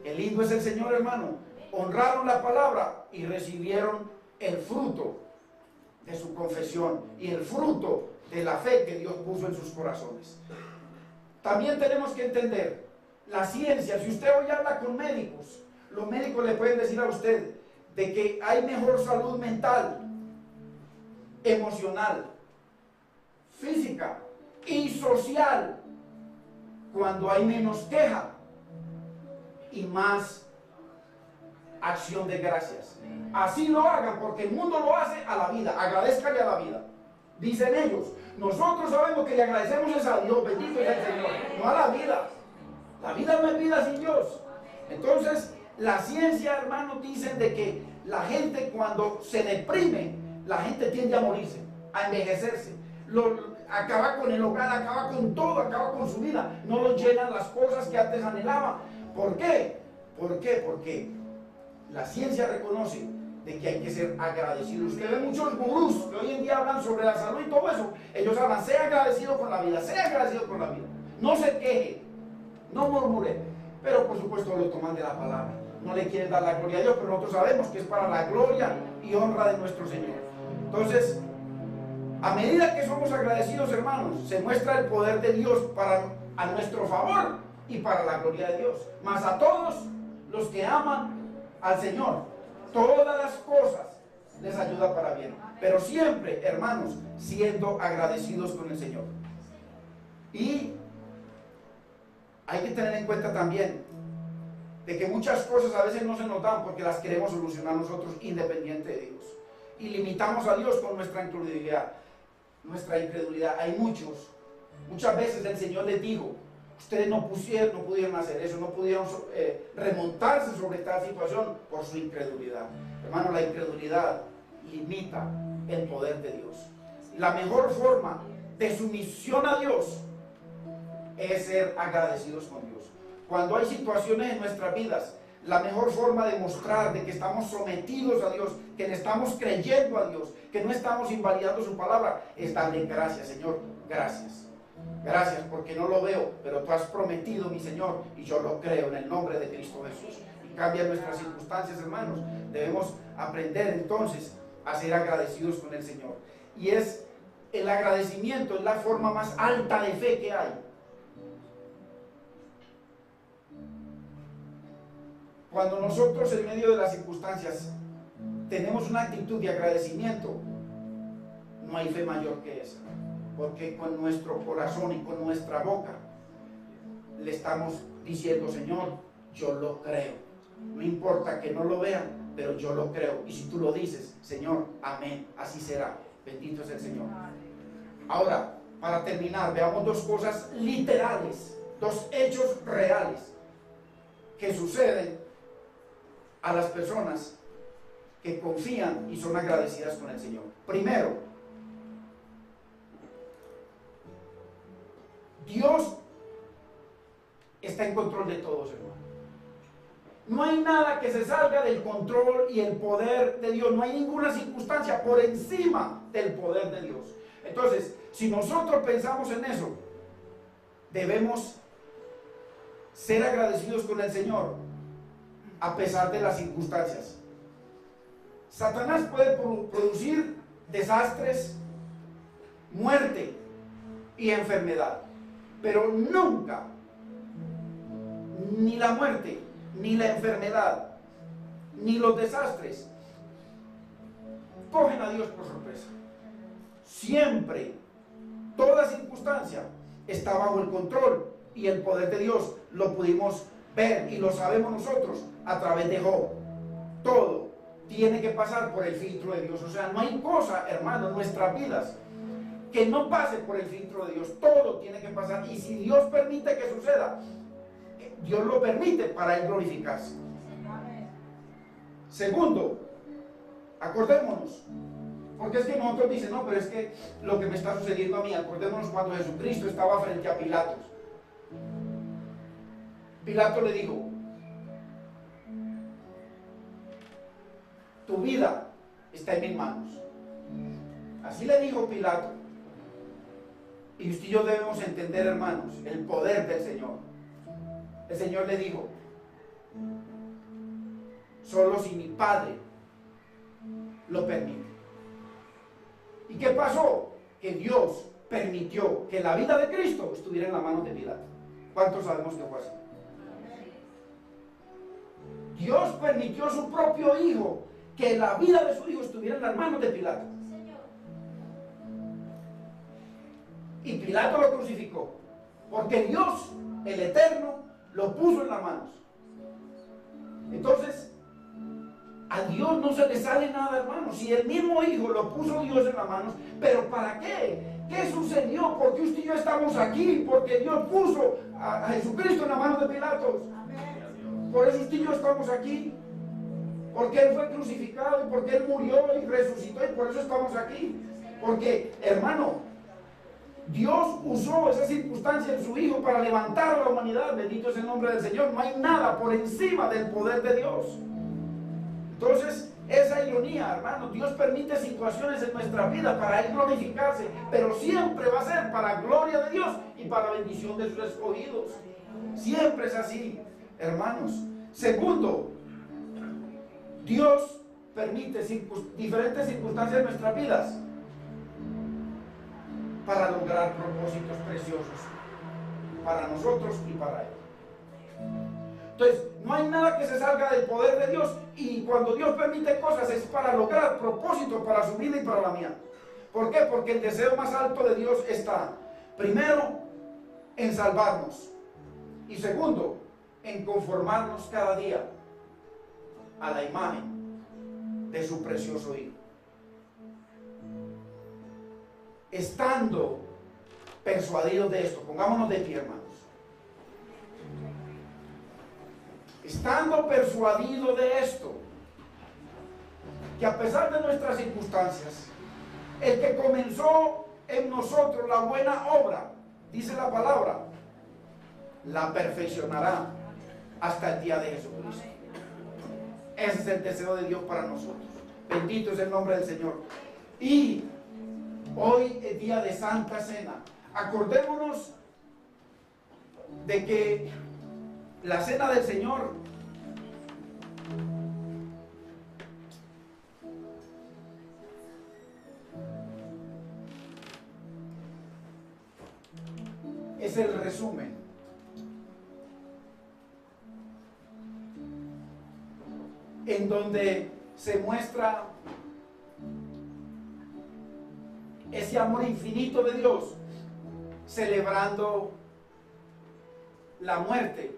A: Qué lindo es el Señor, hermano. Honraron la palabra y recibieron el fruto de su confesión y el fruto de la fe que Dios puso en sus corazones. También tenemos que entender la ciencia. Si usted hoy habla con médicos, los médicos le pueden decir a usted de que hay mejor salud mental, emocional, física y social cuando hay menos queja y más acción de gracias. Así lo hagan, porque el mundo lo hace a la vida. Agradezcanle a la vida. Dicen ellos. Nosotros sabemos que le agradecemos es a Dios, bendito es el Señor, no a la vida. La vida no es vida sin Dios. Entonces, la ciencia, hermanos, dicen de que la gente cuando se deprime, la gente tiende a morirse, a envejecerse. Acaba con el hogar, acaba con todo, acaba con su vida. No lo llenan las cosas que antes anhelaban. ¿Por qué? ¿Por qué? Porque la ciencia reconoce de que hay que ser agradecido. Usted ve muchos gurús que hoy en día hablan sobre la salud y todo eso. Ellos hablan, sea agradecido con la vida, sea agradecido con la vida. No se queje, no murmure. Pero por supuesto lo toman de la palabra. No le quieren dar la gloria a Dios, pero nosotros sabemos que es para la gloria y honra de nuestro Señor. Entonces, a medida que somos agradecidos, hermanos, se muestra el poder de Dios a nuestro favor y para la gloria de Dios. Mas a todos los que aman al Señor, todas las cosas les ayuda para bien. Pero siempre, hermanos, siendo agradecidos con el Señor. Y hay que tener en cuenta también de que muchas cosas a veces no se nos dan porque las queremos solucionar nosotros independiente de Dios. Y limitamos a Dios con nuestra incredulidad. Hay muchas veces el Señor les dijo, ustedes no pudieron hacer eso, no pudieron remontarse sobre tal situación por su incredulidad. Hermano, la incredulidad limita el poder de Dios. La mejor forma de sumisión a Dios es ser agradecidos con Dios. Cuando hay situaciones en nuestras vidas, la mejor forma de mostrar de que estamos sometidos a Dios, que le estamos creyendo a Dios, que no estamos invalidando su palabra, es darle gracias. Señor, gracias. Gracias porque no lo veo, pero tú has prometido, mi Señor, y yo lo creo en el nombre de Cristo Jesús. Y cambia nuestras circunstancias, hermanos. Debemos aprender entonces a ser agradecidos con el Señor. Y el agradecimiento es la forma más alta de fe que hay. Cuando nosotros en medio de las circunstancias tenemos una actitud de agradecimiento, no hay fe mayor que esa. Porque con nuestro corazón y con nuestra boca le estamos diciendo, Señor, yo lo creo. No importa que no lo vean, pero yo lo creo. Y si tú lo dices, Señor, amén, así será. Bendito es el Señor. Ahora, para terminar, veamos dos cosas literales, dos hechos reales que suceden a las personas que confían y son agradecidas con el Señor. Primero, Dios está en control de todos, hermano. No hay nada que se salga del control y el poder de Dios. No hay ninguna circunstancia por encima del poder de Dios. Entonces, si nosotros pensamos en eso, debemos ser agradecidos con el Señor a pesar de las circunstancias. Satanás puede producir desastres, muerte y enfermedad, pero nunca ni la muerte, ni la enfermedad, ni los desastres cogen a Dios por sorpresa. Siempre, toda circunstancia está bajo el control y el poder de Dios. Lo pudimos ver y lo sabemos nosotros a través de Job. Todo tiene que pasar por el filtro de Dios. O sea, no hay cosa, hermano, en nuestras vidas que no pase por el filtro de Dios. Todo tiene que pasar. Y si Dios permite que suceda, Dios lo permite para Él glorificarse. Segundo, acordémonos Porque es que nosotros dicen, no, pero es que lo que me está sucediendo a mí, acordémonos cuando Jesucristo estaba frente a Pilatos. Pilato le dijo, tu vida está en mis manos. Así le dijo Pilato. Y usted y yo debemos entender, hermanos, el poder del Señor. El Señor le dijo, solo si mi Padre lo permite. ¿Y qué pasó? Que Dios permitió que la vida de Cristo estuviera en las manos de Pilato. ¿Cuántos sabemos que fue así? Dios permitió a su propio Hijo que la vida de su Hijo estuviera en las manos de Pilato. Y Pilato lo crucificó, porque Dios, el Eterno, lo puso en las manos. Entonces, a Dios no se le sale nada, hermanos. Si el mismo Hijo lo puso Dios en las manos, ¿pero para qué? ¿Qué sucedió? Porque usted y yo estamos aquí, porque Dios puso a Jesucristo en las manos de Pilatos. Por eso usted y yo estamos aquí. Porque Él fue crucificado y porque Él murió y resucitó y por eso estamos aquí. Porque, hermano, Dios usó esa circunstancia en su Hijo para levantar a la humanidad. Bendito es el nombre del Señor. No hay nada por encima del poder de Dios. Entonces, esa ironía, hermano, Dios permite situaciones en nuestra vida para Él glorificarse, pero siempre va a ser para gloria de Dios y para bendición de sus escogidos. Siempre es así, hermanos. Segundo, Dios permite diferentes circunstancias en nuestras vidas para lograr propósitos preciosos para nosotros y para Él. Entonces, no hay nada que se salga del poder de Dios, y cuando Dios permite cosas es para lograr propósitos para su vida y para la mía. ¿Por qué? Porque el deseo más alto de Dios está, primero, en salvarnos, y segundo, en conformarnos cada día a la imagen de su precioso Hijo. Estando persuadidos de esto, pongámonos de pie, hermanos. Estando persuadidos de esto, que a pesar de nuestras circunstancias, el que comenzó en nosotros la buena obra, dice la palabra, la perfeccionará hasta el día de Jesucristo. Ese es el deseo de Dios para nosotros. Bendito es el nombre del Señor. Y hoy es día de Santa Cena. Acordémonos de que la Cena del Señor es el resumen en donde se muestra ese amor infinito de Dios, celebrando la muerte,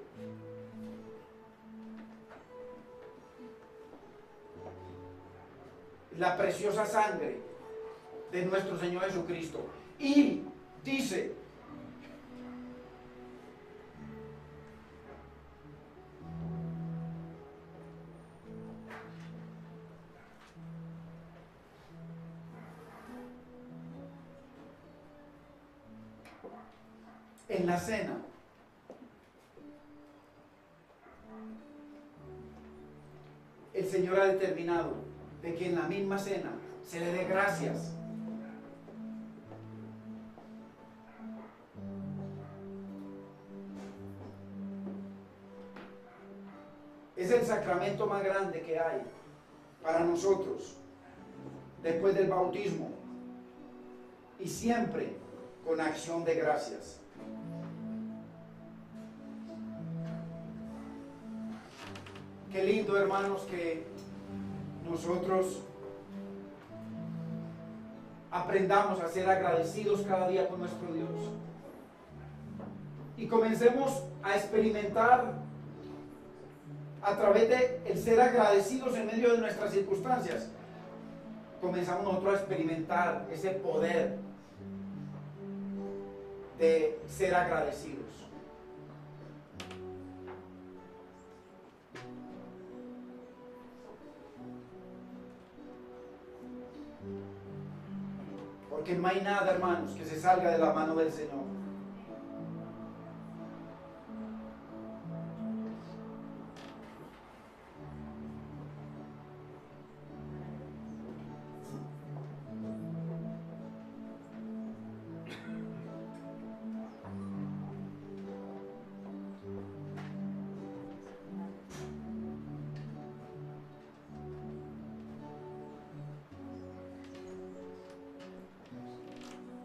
A: la preciosa sangre de nuestro Señor Jesucristo. Y dice, en la cena, el Señor ha determinado de que en la misma cena se le dé gracias. Es el sacramento más grande que hay para nosotros después del bautismo, y siempre con acción de gracias. Qué lindo, hermanos, que nosotros aprendamos a ser agradecidos cada día con nuestro Dios y comencemos a experimentar a través de el ser agradecidos en medio de nuestras circunstancias. Comenzamos nosotros a experimentar ese poder de ser agradecidos. Porque no hay nada, hermanos, que se salga de la mano del Señor.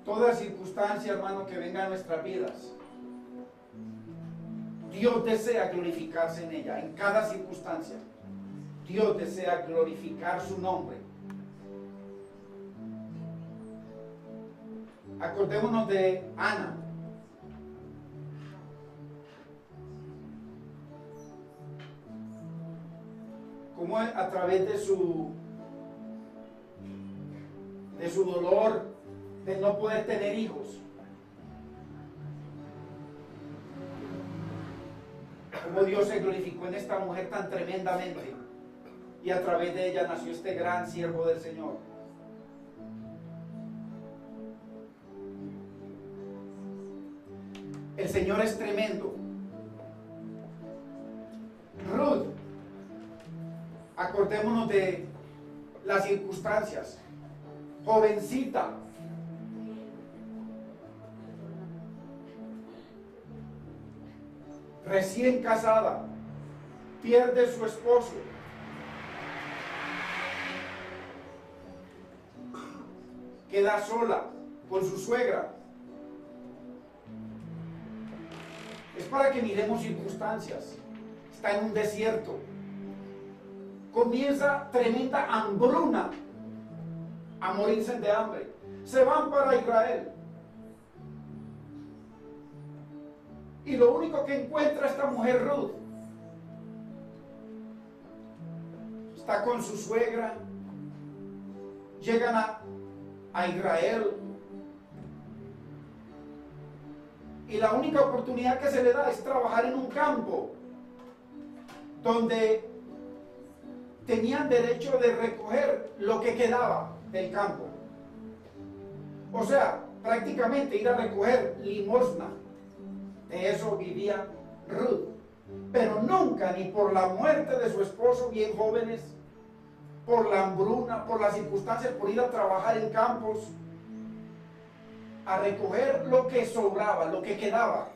A: Toda circunstancia, hermano, que venga a nuestras vidas, Dios desea glorificarse en ella, en cada circunstancia. Dios desea glorificar su nombre. Acordémonos de Ana. Cómo a través de su dolor de no poder tener hijos, como Dios se glorificó en esta mujer tan tremendamente, y a través de ella nació este gran siervo del Señor. El Señor es tremendo. Ruth, acordémonos de las circunstancias. Jovencita, recién casada, pierde su esposo, queda sola con su suegra. Es para que miremos circunstancias. Está en un desierto, comienza tremenda hambruna, a morirse de hambre. Se van para Israel. Y lo único que encuentra esta mujer Ruth, está con su suegra, llegan a Israel, y la única oportunidad que se le da es trabajar en un campo donde tenían derecho de recoger lo que quedaba del campo. O sea, prácticamente ir a recoger limosna. De eso vivía Ruth. Pero nunca, ni por la muerte de su esposo bien jóvenes, por la hambruna, por las circunstancias, por ir a trabajar en campos, a recoger lo que sobraba, lo que quedaba,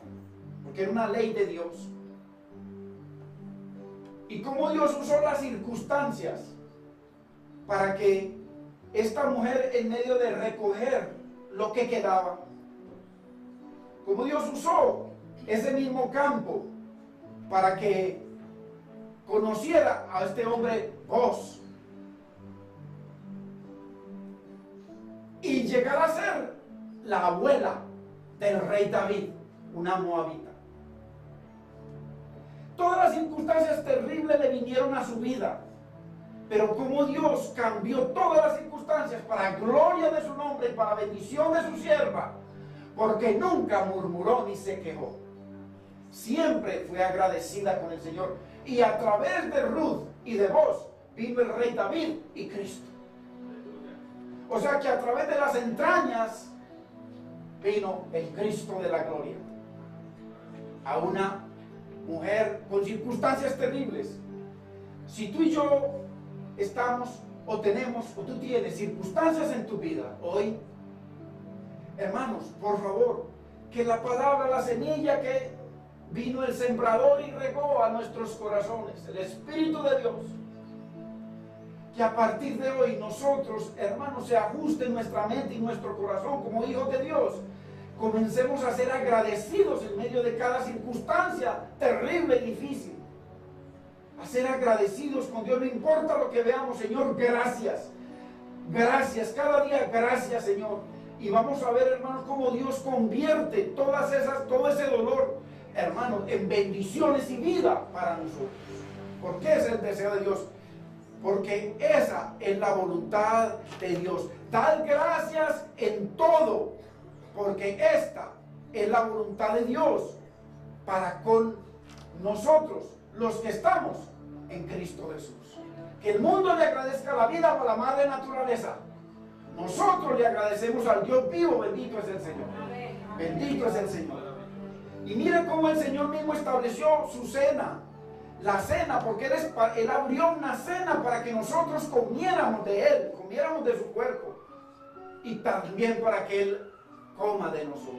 A: porque era una ley de Dios. Y cómo Dios usó las circunstancias para que esta mujer, en medio de recoger lo que quedaba, como Dios usó ese mismo campo para que conociera a este hombre Boaz y llegara a ser la abuela del rey David, una moabita. Todas las circunstancias terribles le vinieron a su vida, pero como Dios cambió todas las circunstancias para gloria de su nombre y para bendición de su sierva, porque nunca murmuró ni se quejó. Siempre fue agradecida con el Señor, y a través de Ruth y de Boaz vino el rey David y Cristo. O sea que a través de las entrañas vino el Cristo de la gloria a una mujer con circunstancias terribles. Si tú y yo estamos o tenemos o tú tienes circunstancias en tu vida hoy, hermanos, por favor, que la palabra, la semilla que vino el sembrador y regó a nuestros corazones, el Espíritu de Dios, que a partir de hoy nosotros, hermanos, se ajuste nuestra mente y nuestro corazón como hijos de Dios. Comencemos a ser agradecidos en medio de cada circunstancia terrible y difícil. A ser agradecidos con Dios, no importa lo que veamos. Señor, gracias. Gracias, cada día gracias, Señor. Y vamos a ver, hermanos, cómo Dios convierte todo ese dolor, hermanos, en bendiciones y vida para nosotros. ¿Por qué es el deseo de Dios? Porque esa es la voluntad de Dios. Dar gracias en todo, porque esta es la voluntad de Dios para con nosotros, los que estamos en Cristo Jesús. Que el mundo le agradezca la vida o la madre naturaleza. Nosotros le agradecemos al Dios vivo, bendito es el Señor. Bendito es el Señor. Y mire cómo el Señor mismo estableció su cena. La cena, porque Él abrió una cena para que nosotros comiéramos de Él, comiéramos de su cuerpo. Y también para que Él coma de nosotros.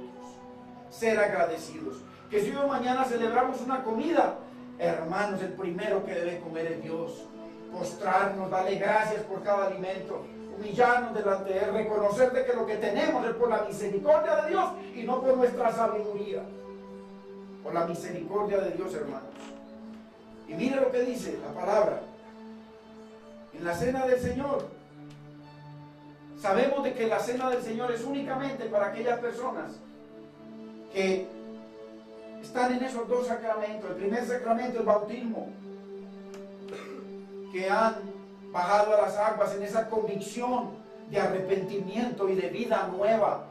A: Ser agradecidos. Que si hoy mañana celebramos una comida, hermanos, el primero que debe comer es Dios. Postrarnos, darle gracias por cada alimento, humillarnos delante de Él, reconocer de que lo que tenemos es por la misericordia de Dios y no por nuestra sabiduría. Por la misericordia de Dios, hermanos. Y mire lo que dice la palabra. En la cena del Señor, sabemos de que la cena del Señor es únicamente para aquellas personas que están en esos dos sacramentos. El primer sacramento, el bautismo, que han bajado a las aguas en esa convicción de arrepentimiento y de vida nueva.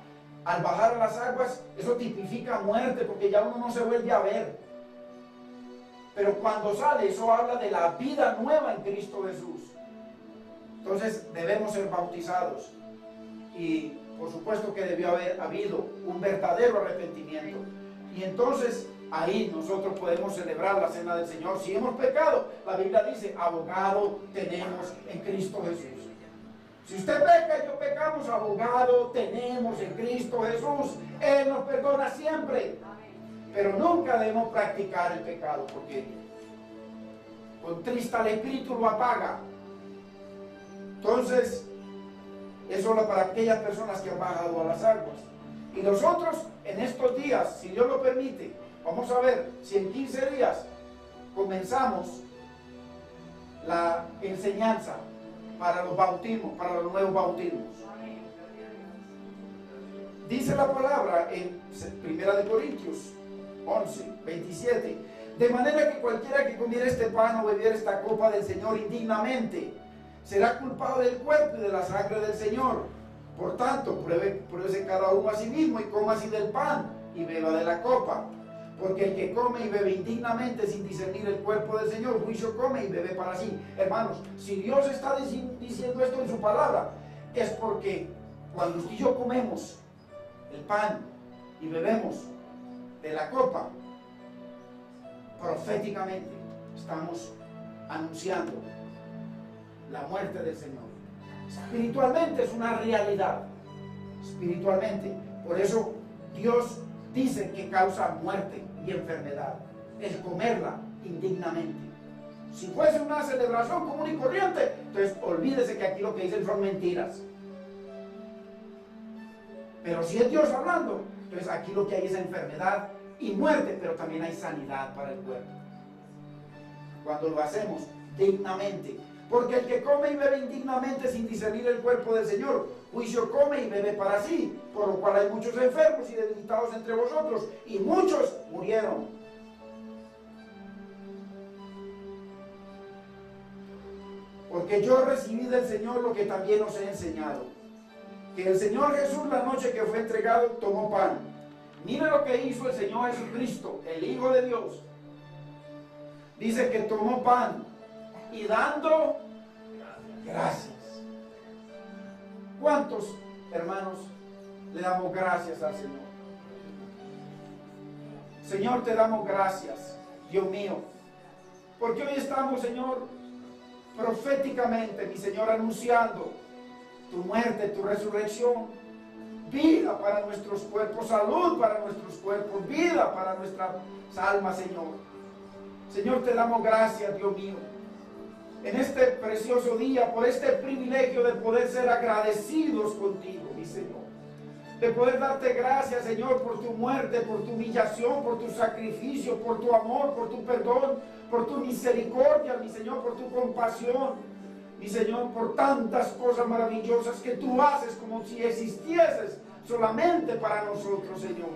A: Al bajar a las aguas, eso tipifica muerte, porque ya uno no se vuelve a ver. Pero cuando sale, eso habla de la vida nueva en Cristo Jesús. Entonces debemos ser bautizados. Y por supuesto que debió haber habido un verdadero arrepentimiento. Y entonces ahí nosotros podemos celebrar la cena del Señor. Si hemos pecado, la Biblia dice, abogado tenemos en Cristo Jesús. Si usted peca y yo pecamos, abogado tenemos en Cristo Jesús. Él nos perdona siempre. Pero nunca debemos practicar el pecado, porque contrista el espíritu, lo apaga. Entonces, eso es para aquellas personas que han bajado a las aguas. Y nosotros en estos días, si Dios lo permite, vamos a ver si en 15 días comenzamos la enseñanza para los bautismos, para los nuevos bautismos. Dice la palabra en 1 Corintios 11, 27. De manera que cualquiera que comiera este pan o bebiera esta copa del Señor indignamente, será culpado del cuerpo y de la sangre del Señor. Por tanto, pruébese cada uno a sí mismo y coma así del pan y beba de la copa. Porque el que come y bebe indignamente sin discernir el cuerpo del Señor, juicio come y bebe para sí. Hermanos, si Dios está diciendo esto en su palabra, es porque cuando usted y yo comemos el pan y bebemos de la copa, proféticamente estamos anunciando la muerte del Señor. Espiritualmente es una realidad. Espiritualmente. Por eso Dios dice que causa muerte y enfermedad el comerla indignamente. Si fuese una celebración común y corriente, entonces olvídese que aquí lo que dicen son mentiras. Pero si es Dios hablando, entonces aquí lo que hay es enfermedad y muerte, pero también hay sanidad para el cuerpo. Cuando lo hacemos dignamente. Porque el que come y bebe indignamente sin discernir el cuerpo del Señor, juicio come y bebe para sí, por lo cual hay muchos enfermos y debilitados entre vosotros, y muchos murieron. Porque yo recibí del Señor lo que también os he enseñado, que el Señor Jesús, la noche que fue entregado, tomó pan. Mire lo que hizo el Señor Jesucristo, el Hijo de Dios. Dice que tomó pan y dando gracias. ¿Cuántos, hermanos, le damos gracias al Señor? Señor, te damos gracias, Dios mío, porque hoy estamos, Señor, proféticamente, mi Señor, anunciando tu muerte, tu resurrección, vida para nuestros cuerpos, salud para nuestros cuerpos, vida para nuestras almas, Señor. Señor, te damos gracias, Dios mío, en este precioso día, por este privilegio de poder ser agradecidos contigo, mi Señor. De poder darte gracias, Señor, por tu muerte, por tu humillación, por tu sacrificio, por tu amor, por tu perdón, por tu misericordia, mi Señor, por tu compasión, mi Señor, por tantas cosas maravillosas que tú haces como si existieses solamente para nosotros, Señor.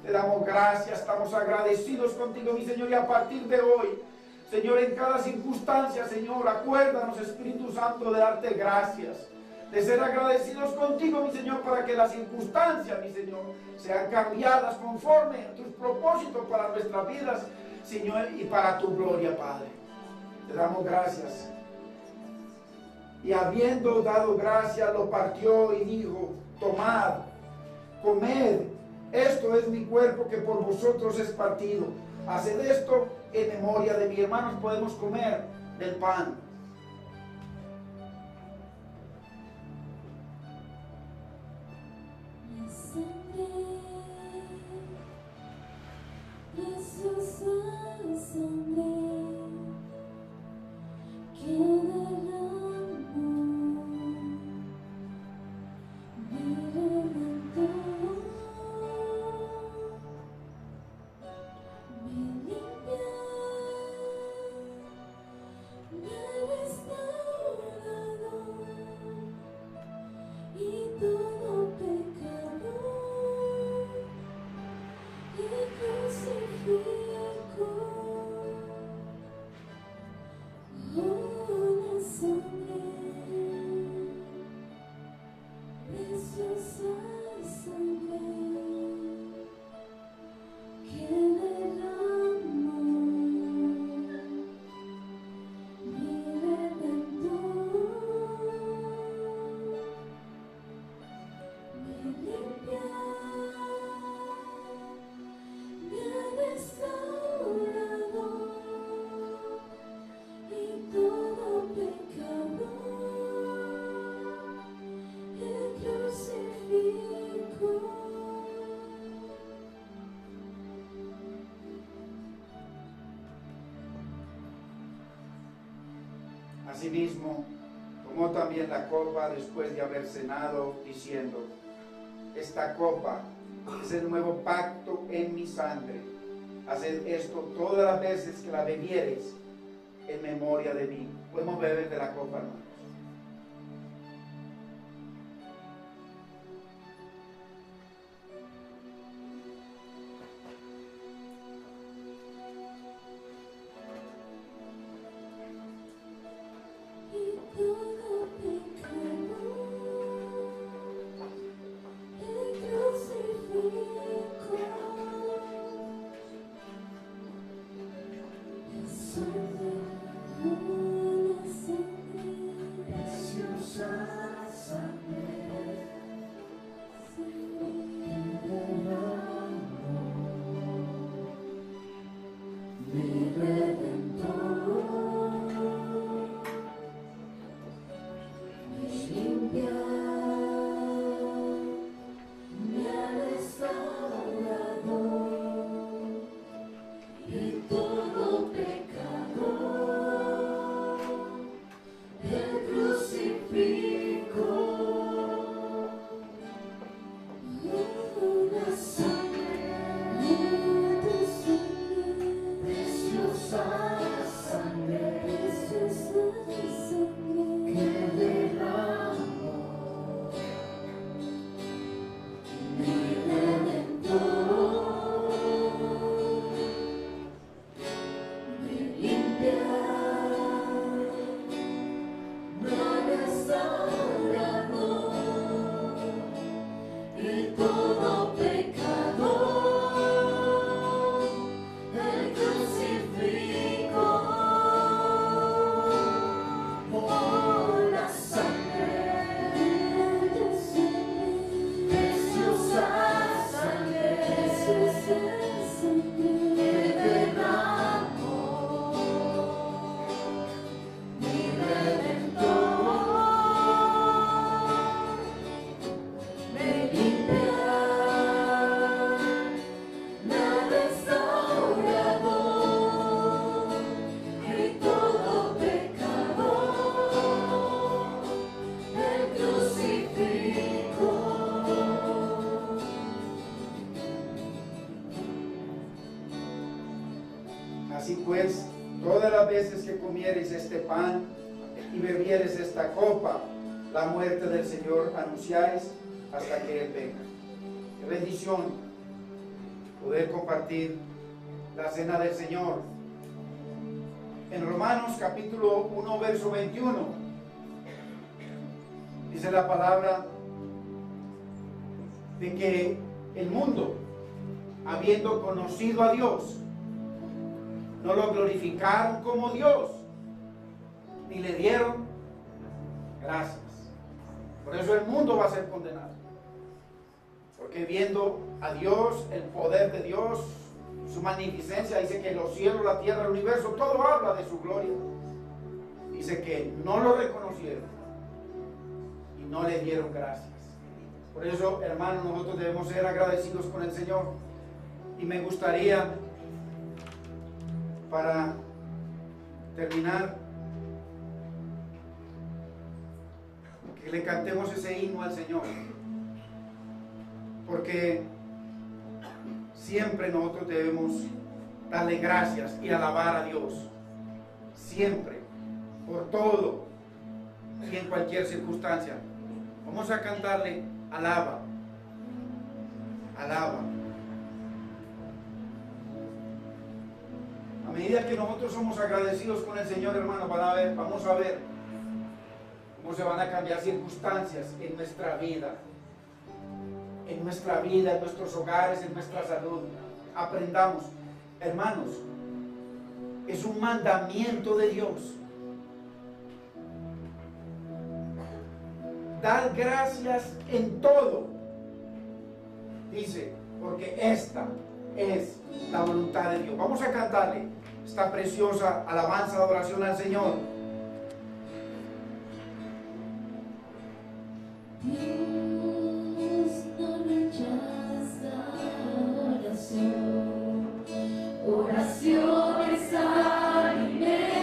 A: Te damos gracias, estamos agradecidos contigo, mi Señor, y a partir de hoy, Señor, en cada circunstancia, Señor, acuérdanos, Espíritu Santo, de darte gracias, de ser agradecidos contigo, mi Señor, para que las circunstancias, mi Señor, sean cambiadas conforme a tus propósitos para nuestras vidas, Señor, y para tu gloria, Padre. Te damos gracias. Y habiendo dado gracia, lo partió y dijo: tomad, comed, esto es mi cuerpo que por vosotros es partido. Haced esto en memoria de mí. Hermanos, podemos comer del pan. Asimismo, tomó también la copa después de haber cenado, diciendo: esta copa es el nuevo pacto en mi sangre. Haced esto todas las veces que la bebiereis en memoria de mí. Podemos beber de la copa, hermanos. Así pues, todas las veces que comiereis este pan y bebiereis esta copa, la muerte del Señor anunciáis hasta que Él venga. Qué bendición poder compartir la cena del Señor. En Romanos capítulo 1, verso 21, dice la palabra de que el mundo, habiendo conocido a Dios, no lo glorificaron como Dios, ni le dieron Gracias. Por eso el mundo va a ser condenado. Porque viendo a Dios, el poder de Dios, su magnificencia, dice que los cielos, la tierra, el universo, todo habla de su gloria. Dice que no lo reconocieron y no le dieron gracias. Por eso, hermanos, nosotros debemos ser agradecidos con el Señor. Y me gustaría, para terminar, que le cantemos ese himno al Señor. Porque siempre nosotros debemos darle gracias y alabar a Dios. Siempre, por todo y en cualquier circunstancia. Vamos a cantarle, alaba, alaba. A medida que nosotros somos agradecidos con el Señor, hermano, vamos a ver cómo se van a cambiar circunstancias en nuestra vida. En nuestra vida, en nuestros hogares, en nuestra salud. Aprendamos, hermanos, es un mandamiento de Dios. Dar gracias en todo. Dice, porque esta es la voluntad de Dios. Vamos a cantarle esta preciosa alabanza de adoración al Señor.
C: Dios no rechaza oración. Oración es alimento.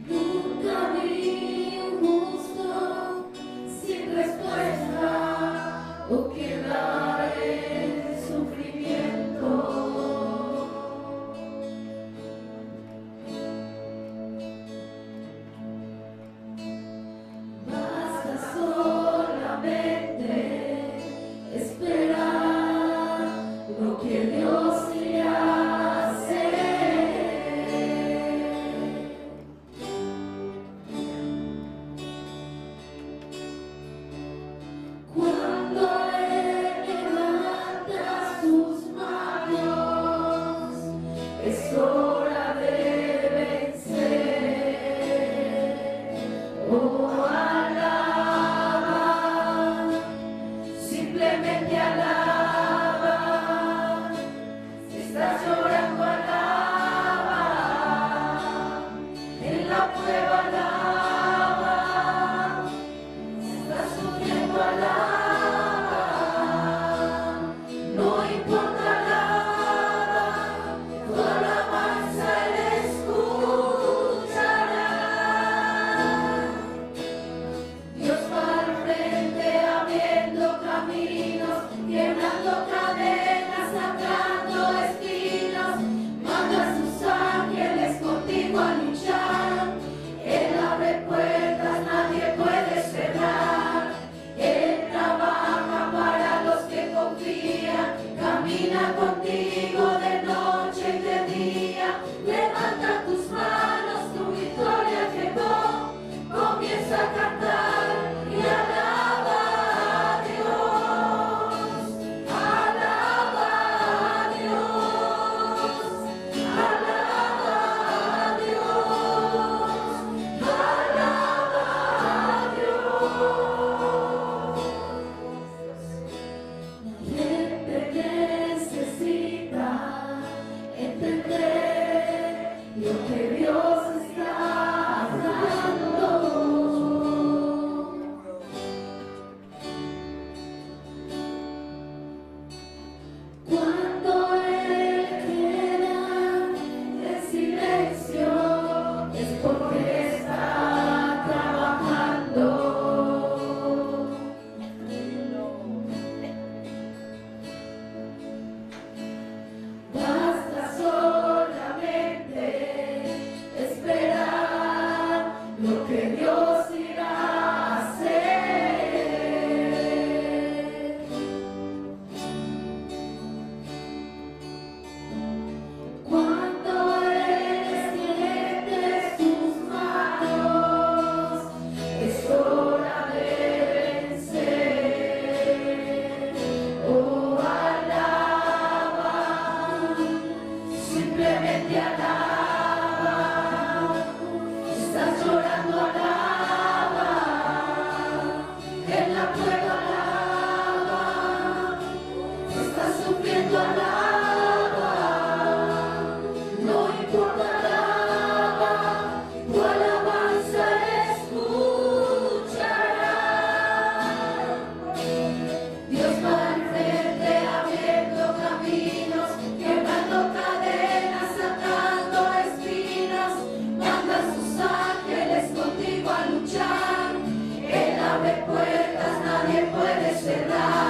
C: Nunca vi un justo sin respuesta o quedar en sufrimiento. Basta solamente esperar lo que Dios irá a hacer. Cuando Él levanta sus manos, es hora de vencer. Oh, alaba, simplemente alaba. Si estás llorando, alaba. En la prueba, alaba. Si estás sufriendo, alaba. No importa, alaba. Tu alabanza Él escuchará. Dios va al frente abriendo caminos, quebrando cadenas, sacando espinos. Manda a sus ángeles contigo a luchar. Él abre puertas, nadie puede cerrar. Él trabaja para los que confían, camina contigo de noche y de día. Levanta tus manos, tu victoria llegó. Comienza a cantar y alaba a Dios. Alaba a Dios. Alaba a Dios. Alaba a Dios. La gente necesita entender lo que Dios está hablando. Cuando Él queda en silencio, es porque está trabajando. Basta solamente esperar lo que Dios irá a hacer. Cuando Él extiende sus manos, es hora de vencer. Oh, alaba, verdad.